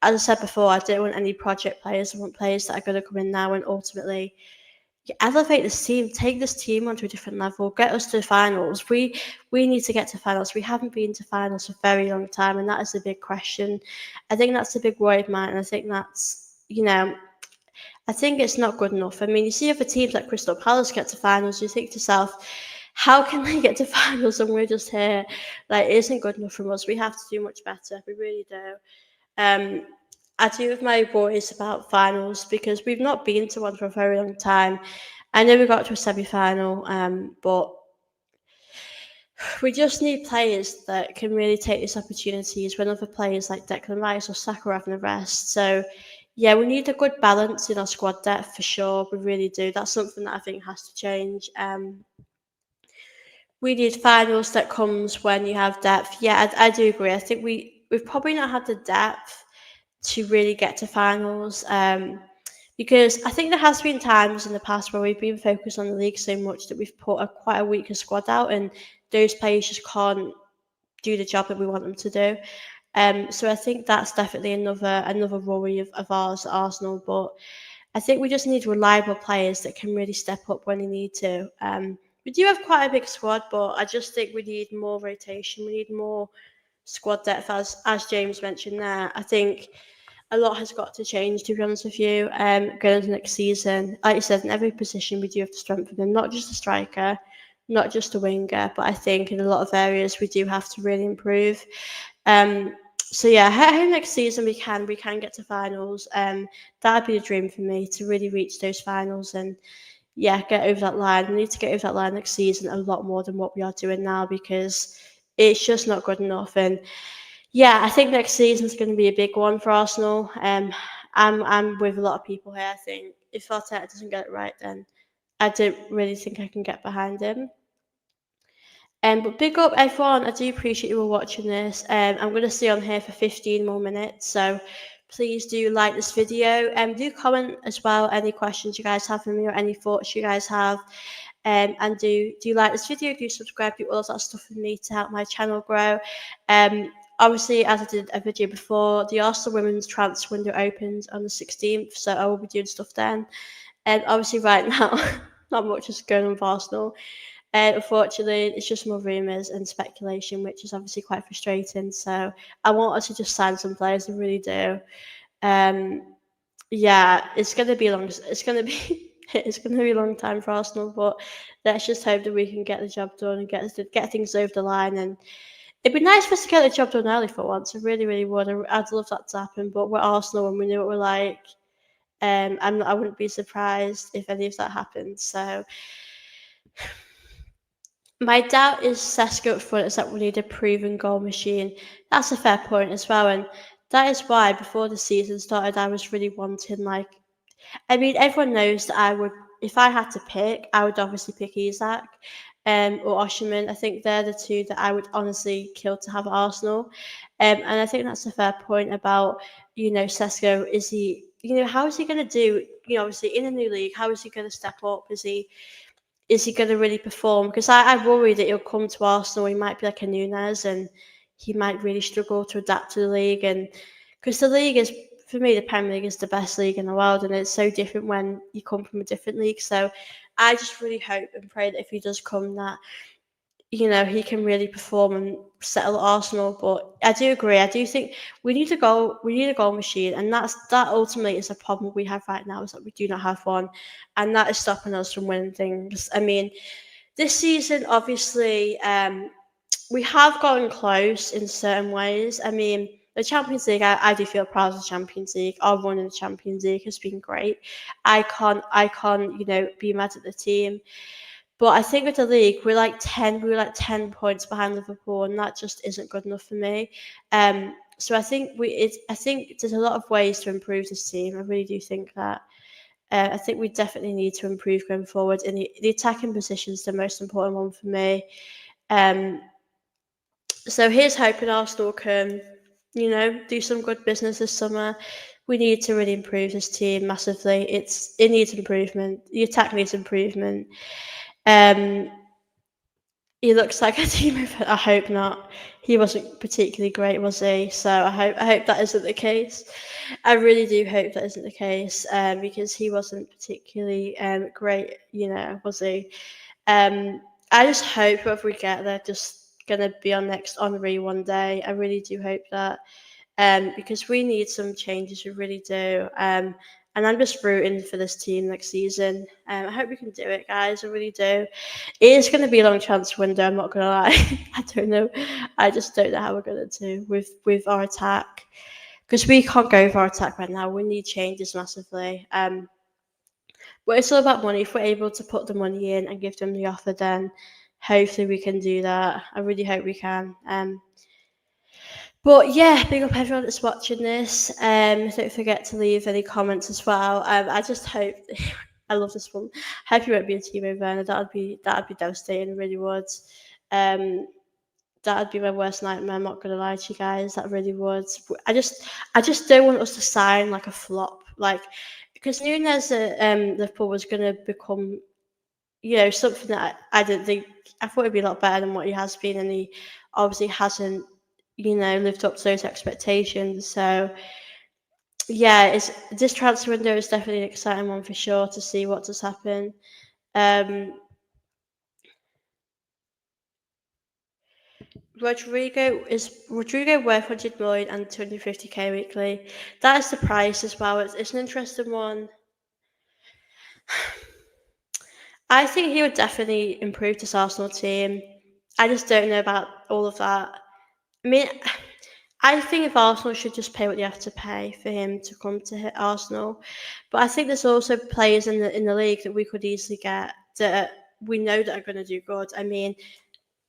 as I said before, I don't want any project players. I want players that are going to come in now and ultimately elevate this team, take this team onto a different level, get us to the finals. We need to get to finals. We haven't been to finals for a very long time, and that is a big question. I think that's a big worry of mine, and I think I think it's not good enough. I mean, you see other teams like Crystal Palace get to finals, you think to yourself, how can they get to finals and we're just here? Like, it isn't good enough from us. We have to do much better. We really do. Um, I do have my worries about finals because we've not been to one for a very long time. I know we got to a semi-final, but We just need players that can really take these opportunities when other players like Declan Rice or Saka are having a rest. So, yeah, we need a good balance in our squad depth for sure. We really do. That's something that I think has to change. We need finals that comes when you have depth. Yeah, I do agree. I think we've probably not had the depth to really get to finals. Because I think there has been times in the past where we've been focused on the league so much that we've put quite a weaker squad out, and those players just can't do the job that we want them to do. So I think that's definitely another worry of ours at Arsenal. But I think we just need reliable players that can really step up when they need to. We do have quite a big squad, but I just think we need more rotation. We need more squad depth, as James mentioned there. I think a lot has got to change, to be honest with you, going into next season. Like you said, in every position we do have to strengthen them, not just a striker, not just a winger, but I think in a lot of areas we do have to really improve. So yeah, I hope next season we can get to finals. That'd be a dream for me to really reach those finals and yeah, get over that line. We need to get over that line next season a lot more than what we are doing now because it's just not good enough. And yeah, I think next season's going to be a big one for Arsenal. I'm with a lot of people here. I think if Arteta doesn't get it right, then I don't really think I can get behind him. But big up everyone. I do appreciate you all watching this. I'm going to stay on here for 15 more minutes. So please do like this video. Do comment as well any questions you guys have for me or any thoughts you guys have. And do like this video, do subscribe, do all that stuff for me to help my channel grow. Obviously, as I did a video before, the Arsenal women's transfer window opens on the 16th, so I will be doing stuff then. And obviously, right now, not much is going on with Arsenal. Unfortunately, it's just more rumours and speculation, which is obviously quite frustrating. So I want us to just sign some players, I really do. Um, yeah, it's going to be long. It's going to be it's going to be a long time for Arsenal, but let's just hope that we can get the job done and get things over the line. And it'd be nice for us to get the job done early for once. I really, really would. I'd love that to happen. But we're Arsenal, and we know what we're like. I wouldn't be surprised if any of that happens. So my doubt is Sesko up front is that we need a proven goal machine. That's a fair point as well, and that is why before the season started, I was really wanting like. I mean, everyone knows that I would, if I had to pick, I would obviously pick Isak, or Osherman. I think they're the two that I would honestly kill to have at Arsenal, and I think that's a fair point about Sesko. Is he, how is he going to do? Obviously in a new league, how is he going to step up? Is he going to really perform? Because I worry that he'll come to Arsenal, he might be like a Nunes, and he might really struggle to adapt to the league. And because the league is, for me, the Premier League is the best league in the world, and it's so different when you come from a different league. So I just really hope and pray that if he does come, that he can really perform and settle at Arsenal. But I do agree. I do think we need a goal. We need a goal machine, and that ultimately is a problem we have right now. Is that we do not have one, and that is stopping us from winning things. I mean, this season, obviously, we have gotten close in certain ways. I mean, the Champions League, I do feel proud of the Champions League. Our run in the Champions League has been great. I can't, be mad at the team. But I think with the league, we were like 10 points behind Liverpool, and that just isn't good enough for me. So I think there's a lot of ways to improve this team. I really do think that. I think we definitely need to improve going forward. And the attacking position is the most important one for me. Um, so here's hoping Arsenal can, do some good business this summer. We need to really improve this team massively. It needs improvement. The attack needs improvement. Um, he looks like a team effort. I hope not. He wasn't particularly great, was he? So I hope that isn't the case. I really do hope that isn't the case, because he wasn't particularly great, was he? I just hope whoever we get, they're just gonna be our next Henri one day. I really do hope that, because we need some changes. We really do. And I'm just rooting for this team next season. I hope we can do it, guys. I really do. It is going to be a long transfer window. I'm not going to lie. I don't know. I just don't know how we're going to do with our attack, because we can't go with our attack right now. We need changes massively. But it's all about money. If we're able to put the money in and give them the offer, then hopefully we can do that. I really hope we can. But yeah, big up everyone that's watching this. Don't forget to leave any comments as well. I just hope I love this one. I hope you won't be a Timo Werner. That'd be devastating. It really would. Um, that'd be my worst nightmare. I'm not gonna lie to you guys. That really would. I just don't want us to sign like a flop, like because Nunes at Liverpool was gonna become, something that I didn't think. I thought it'd be a lot better than what he has been, and he obviously hasn't, lived up to those expectations. So yeah, it's this transfer window is definitely an exciting one for sure to see what does happen. Um, Rodrigo worth 100 million and 250k weekly. That is the price as well. It's an interesting one. I think he would definitely improve this Arsenal team. I just don't know about all of that. I mean, I think if Arsenal should just pay what they have to pay for him to come to hit Arsenal, but I think there's also players in the league that we could easily get that we know that are going to do good. I mean,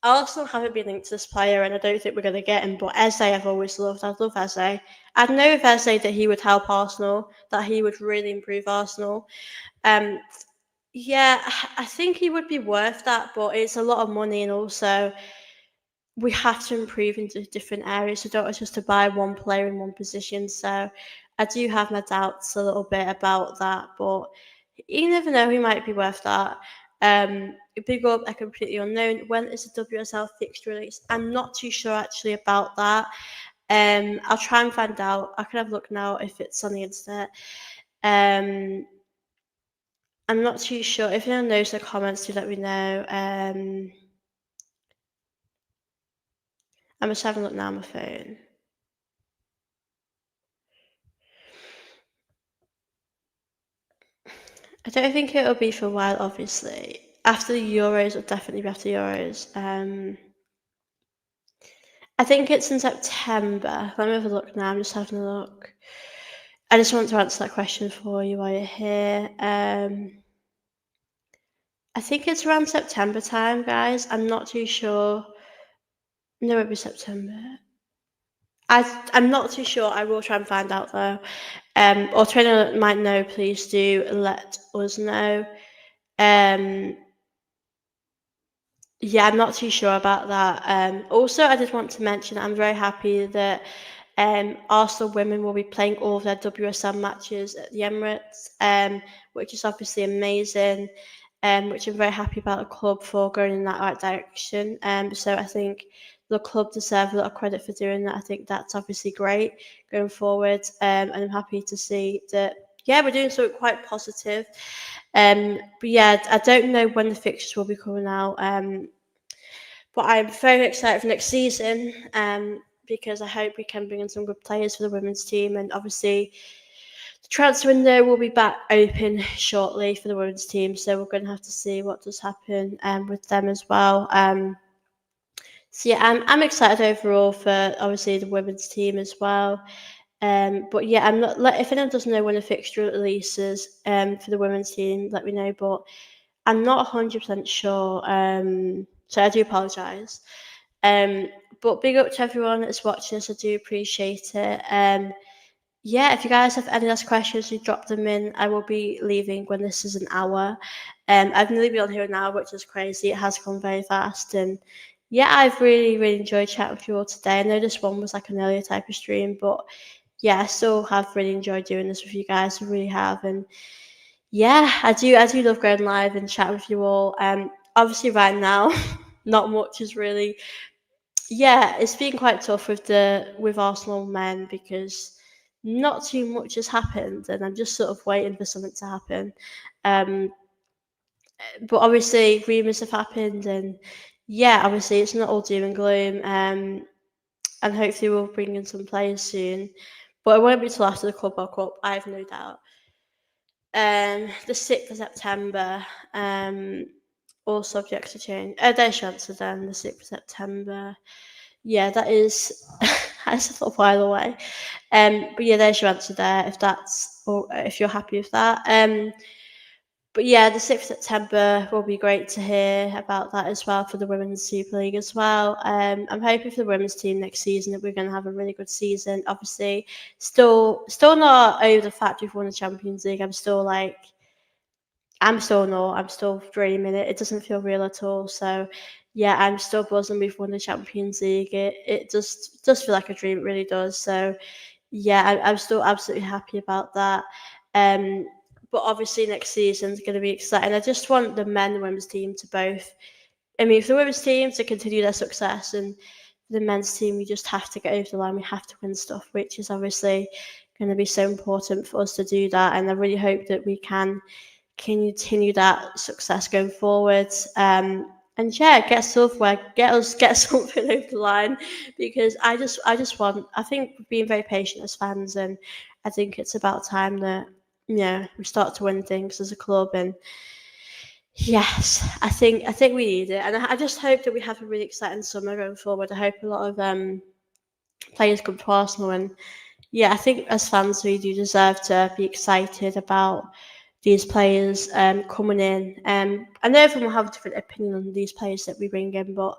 Arsenal haven't been linked to this player, and I don't think we're going to get him. But Eze, I've always loved. I love Eze. I'd know if Eze that he would help Arsenal, that he would really improve Arsenal. Um, yeah, I think he would be worth that, but it's a lot of money, and also we have to improve into different areas. So don't just to buy one player in one position. So I do have my doubts a little bit about that, but you never know. He might be worth that. Big up, a completely unknown. When is the WSL fixture release? I'm not too sure actually about that. I'll try and find out. I can have a look now if it's on the internet. Um, I'm not too sure. If anyone knows the comments, do let me know. I'm just having a look now on my phone. I don't think it'll be for a while, obviously. After the Euros, it'll definitely be after Euros. I think it's in September. Let me have a look now. I'm just having a look. I just want to answer that question for you while you're here. I think it's around September time, guys. I'm not too sure. No, it'll be September. I'm not too sure. I will try and find out though. Or trainer might know. Please do let us know. Um, Yeah, I'm not too sure about that. Also, I just want to mention that I'm very happy that Arsenal women will be playing all of their WSL matches at the Emirates, which is obviously amazing. Which I'm very happy about the club for going in that right direction. So I think the club deserve a lot of credit for doing that. I think that's obviously great going forward, and I'm happy to see that. Yeah, we're doing something quite positive. But yeah, I don't know when the fixtures will be coming out. But I'm very excited for next season. Because I hope we can bring in some good players for the women's team, and obviously the transfer window will be back open shortly for the women's team. So we're going to have to see what does happen with them as well. So yeah, I'm excited overall for obviously the women's team as well. But yeah, I'm not. If anyone doesn't know when the fixture releases for the women's team, let me know. But I'm not 100% sure. So I do apologise. Um, but big up to everyone that's watching us. I do appreciate it. Yeah, if you guys have any last questions, you drop them in. I will be leaving when this is an hour. I've nearly been on here an hour, which is crazy. It has gone very fast. And yeah, I've really, really enjoyed chatting with you all today. I know this one was like an earlier type of stream, but yeah, I still have really enjoyed doing this with you guys. I really have. And yeah, I do love going live and chat with you all. Obviously right now, not much is really, yeah, it's been quite tough with Arsenal men because not too much has happened, and I'm just sort of waiting for something to happen. Um, but obviously rumours have happened, and yeah, obviously it's not all doom and gloom. And hopefully we'll bring in some players soon, but it won't be till after the Club World Cup. I have no doubt. The 6th of September. All subjects to change. There's your answer then. The 6th of September. Yeah, that is that's a little while away. But yeah, there's your answer there. If that's or if you're happy with that. but yeah, the 6th of September will be great to hear about that as well for the Women's Super League as well. I'm hoping for the women's team next season that we're going to have a really good season. Obviously, still not over the fact we've won the Champions League. I'm still dreaming it. It doesn't feel real at all. So yeah, I'm still buzzing. We've won the Champions League. It just does feel like a dream. It really does. So yeah, I'm still absolutely happy about that. Um, but obviously next season's going to be exciting. I just want the men and women's team to both. I mean, for the women's team to continue their success, and the men's team, we just have to get over the line. We have to win stuff, which is obviously going to be so important for us to do that. And I really hope that we can continue that success going forward. And yeah, get silverware, get something over the line, because I think we're being very patient as fans, and I think it's about time that we start to win things as a club. And yes, I think we need it, and I just hope that we have a really exciting summer going forward. I hope a lot of players come to Arsenal, and yeah, I think as fans we do deserve to be excited about these players coming in. I know everyone will have a different opinion on these players that we bring in, but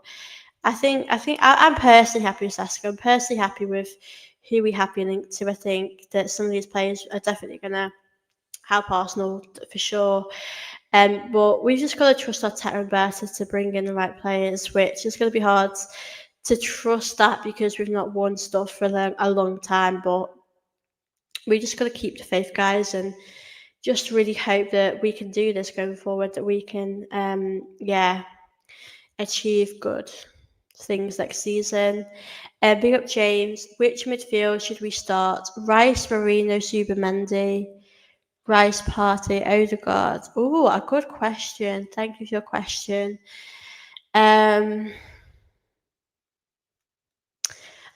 I'm personally happy with Sesko. I'm personally happy with who we have been linked to. I think that some of these players are definitely going to help Arsenal for sure. But we've just got to trust Arteta and Berta to bring in the right players, which is going to be hard to trust that because we've not won stuff for them a long time. But we just got to keep the faith, guys, and just really hope that we can do this going forward, that we can, achieve good things next season. Big up James. Which midfield should we start? Rice, Marino, Zubimendi, Rice, Partey, Odegaard. Oh, a good question. Thank you for your question. Um,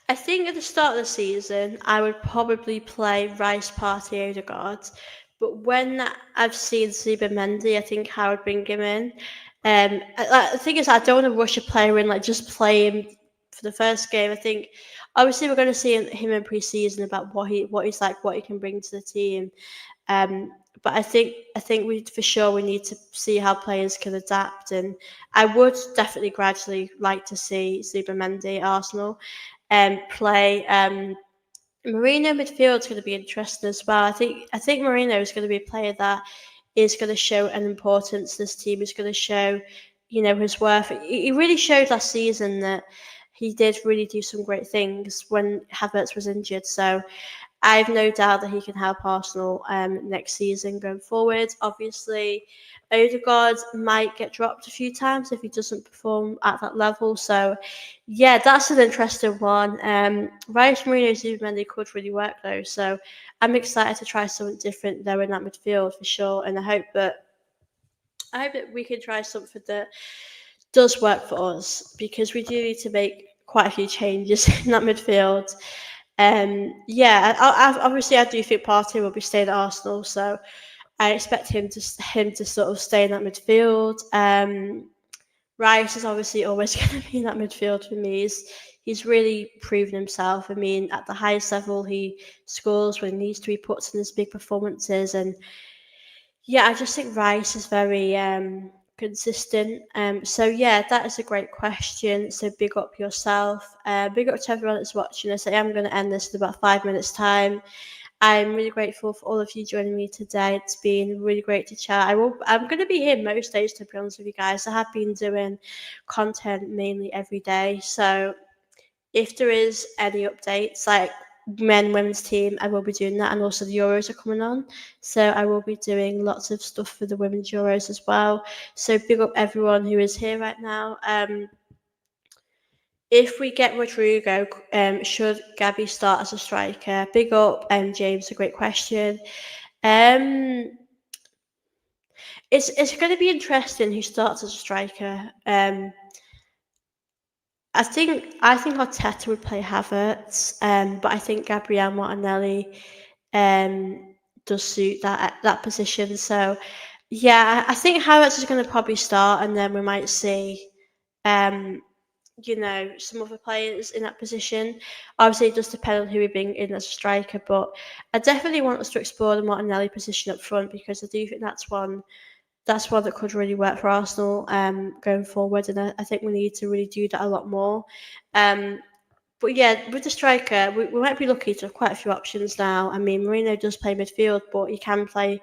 I think at the start of the season, I would probably play Rice, Partey, Odegaard. But when I've seen Zubimendi, I think I would bring him in. The thing is, I don't want to rush a player in, like just play him for the first game. I think obviously we're going to see him in pre-season about what he's like, what he can bring to the team. But I think we need to see how players can adapt, and I would definitely gradually like to see Zubimendi at Arsenal play. Marino midfield is going to be interesting as well. I think Marino is going to be a player that is going to show an importance. This team is going to show, his worth. He really showed last season that he did really do some great things when Havertz was injured. So I've no doubt that he can help Arsenal next season going forward. Obviously, Odegaard might get dropped a few times if he doesn't perform at that level. So, yeah, that's an interesting one. Rice, Mourinho, Zubimendi could really work though. So I'm excited to try something different there in that midfield for sure. And I hope that we can try something that does work for us, because we do need to make quite a few changes in that midfield. Obviously, I do think Partey will be staying at Arsenal, so I expect him to sort of stay in that midfield. Rice is obviously always going to be in that midfield for me. He's really proven himself. I mean, at the highest level, he scores when he needs to. He puts in his big performances, and yeah, I just think Rice is very consistent. So yeah, that is a great question. So big up yourself. Big up to everyone that's watching us. I am going to end this in about 5 minutes' time. I'm really grateful for all of you joining me today. It's been really great to chat. I'm going to be here most days, to be honest with you guys. I have been doing content mainly every day. So if there is any updates, like women's team, I will be doing that, and also the Euros are coming on, so I will be doing lots of stuff for the women's Euros as well. So big up everyone who is here right now. If we get Rodrigo, should Gabby start as a striker? Big up, James. A great question. Um, it's going to be interesting who starts as a striker. I think Arteta would play Havertz, but I think Gabriel Martinelli does suit that position. So yeah, I think Havertz is going to probably start, and then we might see some other players in that position. Obviously, it does depend on who we bring in as a striker, but I definitely want us to explore the Martinelli position up front, because I do think that's one that's one that could really work for Arsenal going forward, and I think we need to really do that a lot more. Um, but yeah, with the striker, we might be lucky to have quite a few options now. I mean, Marino does play midfield, but he can play,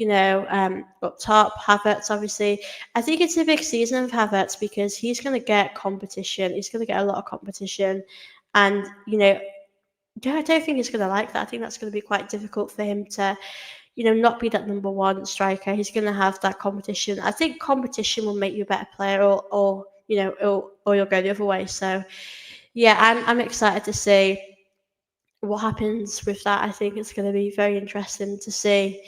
up top. Havertz, obviously. I think it's a big season of Havertz because he's going to get competition. He's going to get a lot of competition. And, yeah, I don't think he's going to like that. I think that's going to be quite difficult for him to, not be that number one striker. He's going to have that competition. I think competition will make you a better player, or you'll go the other way. So, yeah, I'm excited to see what happens with that. I think it's going to be very interesting to see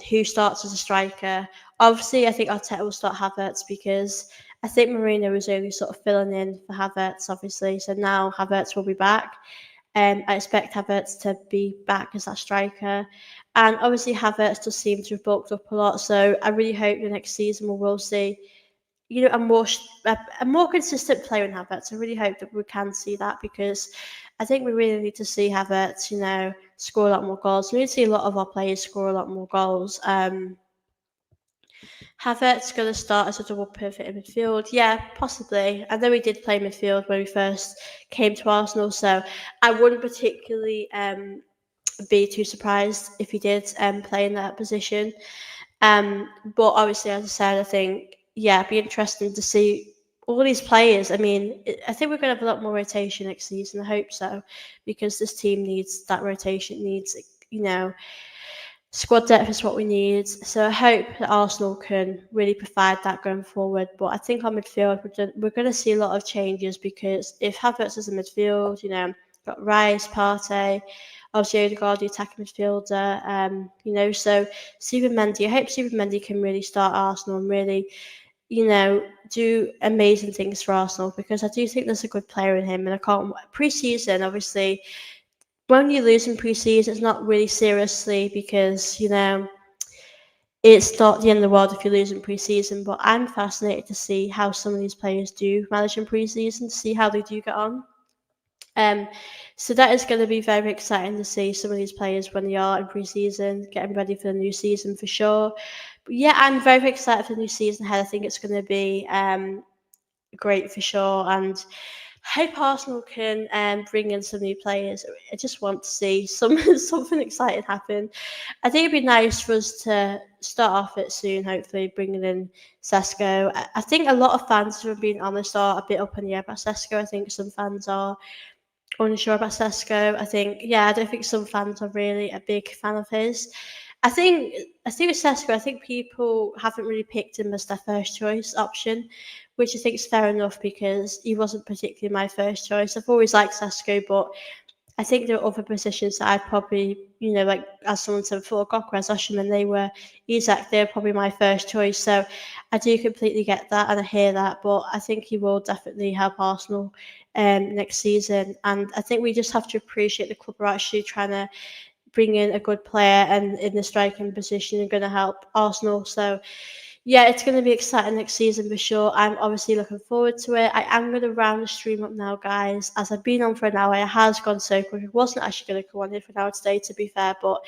who starts as a striker. Obviously, I think Arteta will start Havertz because I think Marino was only sort of filling in for Havertz, obviously. So now Havertz will be back. I expect Havertz to be back as that striker. And obviously, Havertz does seem to have bulked up a lot. So I really hope the next season we will see a more consistent player in Havertz. I really hope that we can see that because I think we really need to see Havertz, score a lot more goals. We need to see a lot of our players score a lot more goals. Havertz going to start as a double pivot in midfield? Yeah, possibly. I know he did play midfield when we first came to Arsenal, so I wouldn't particularly be too surprised if he did play in that position. But obviously, as I said, I think, yeah, it'd be interesting to see all these players. I mean, I think we're going to have a lot more rotation next season. I hope so, because this team needs that rotation. It needs, squad depth is what we need. So I hope that Arsenal can really provide that going forward. But I think on midfield, we're going to see a lot of changes because if Havertz is in midfield, got Rice, Partey, obviously Odegaard, the attacking midfielder, so Zubimendi. I hope Zubimendi can really start Arsenal and really, do amazing things for Arsenal because I do think there's a good player in him and I can't pre-season obviously when you lose in pre-season it's not really seriously because it's not the end of the world if you lose in pre-season, but I'm fascinated to see how some of these players do manage in pre-season, to see how they do get on. Um, so that is going to be very exciting to see some of these players when they are in pre-season, getting ready for the new season for sure. But yeah, I'm very excited for the new season ahead. I think it's going to be great for sure, and hope Arsenal can bring in some new players. I just want to see something exciting happen. I think it'd be nice for us to start off it soon, hopefully bringing in Sesko. I think a lot of fans, if I'm being honest, are a bit up in the air about Sesko. I think some fans are unsure about Sesko. I don't think some fans are really a big fan of his. I think with Sesko, I think people haven't really picked him as their first choice option, which I think is fair enough because he wasn't particularly my first choice. I've always liked Sesko, but I think there are other positions that I'd probably, like as someone said before, Gokras, Osherman, Isak, they're probably my first choice. So I do completely get that and I hear that, but I think he will definitely help Arsenal next season. And I think we just have to appreciate the club are actually trying to bring in a good player and in the striking position and going to help Arsenal. So yeah, it's going to be exciting next season for sure. I'm obviously looking forward to it. I am going to round the stream up now, guys. As I've been on for an hour, it has gone so quick. It wasn't actually going to go on here for an hour today, to be fair, but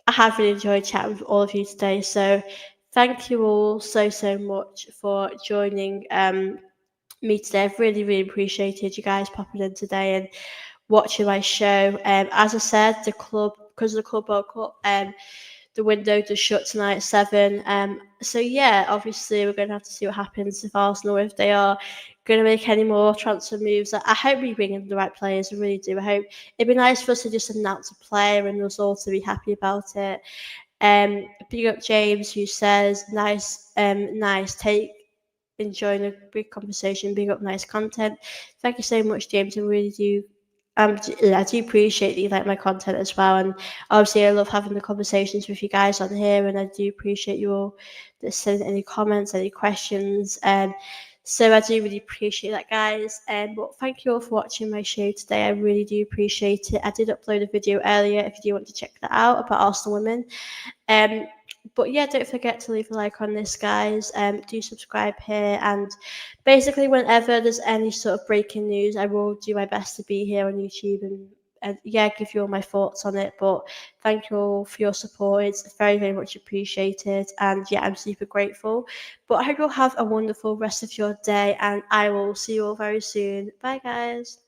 I have really enjoyed chatting with all of you today. So thank you all so much for joining me today. I've really appreciated you guys popping in today and watching my show. As I said, the club, because of the Club World Cup, the window does shut tonight at 7. So yeah, obviously we're going to have to see what happens if Arsenal, if they are going to make any more transfer moves. I hope we bring in the right players. I really do. I hope it'd be nice for us to just announce a player and us all to be happy about it. Big up James who says nice take. Enjoying a big conversation, big up nice content. Thank you so much, James. I really do I do appreciate that you like my content as well, and obviously I love having the conversations with you guys on here, and I do appreciate you all that send any comments, any questions, so I do really appreciate that, guys. But thank you all for watching my show today. I really do appreciate it. I did upload a video earlier if you do want to check that out about Arsenal women. But yeah, don't forget to leave a like on this, guys. Do subscribe here, and basically whenever there's any sort of breaking news, I will do my best to be here on YouTube and and yeah, give you all my thoughts on it. But thank you all for your support. It's very, very much appreciated. And yeah, I'm super grateful. But I hope you'll have a wonderful rest of your day, and I will see you all very soon. Bye, guys.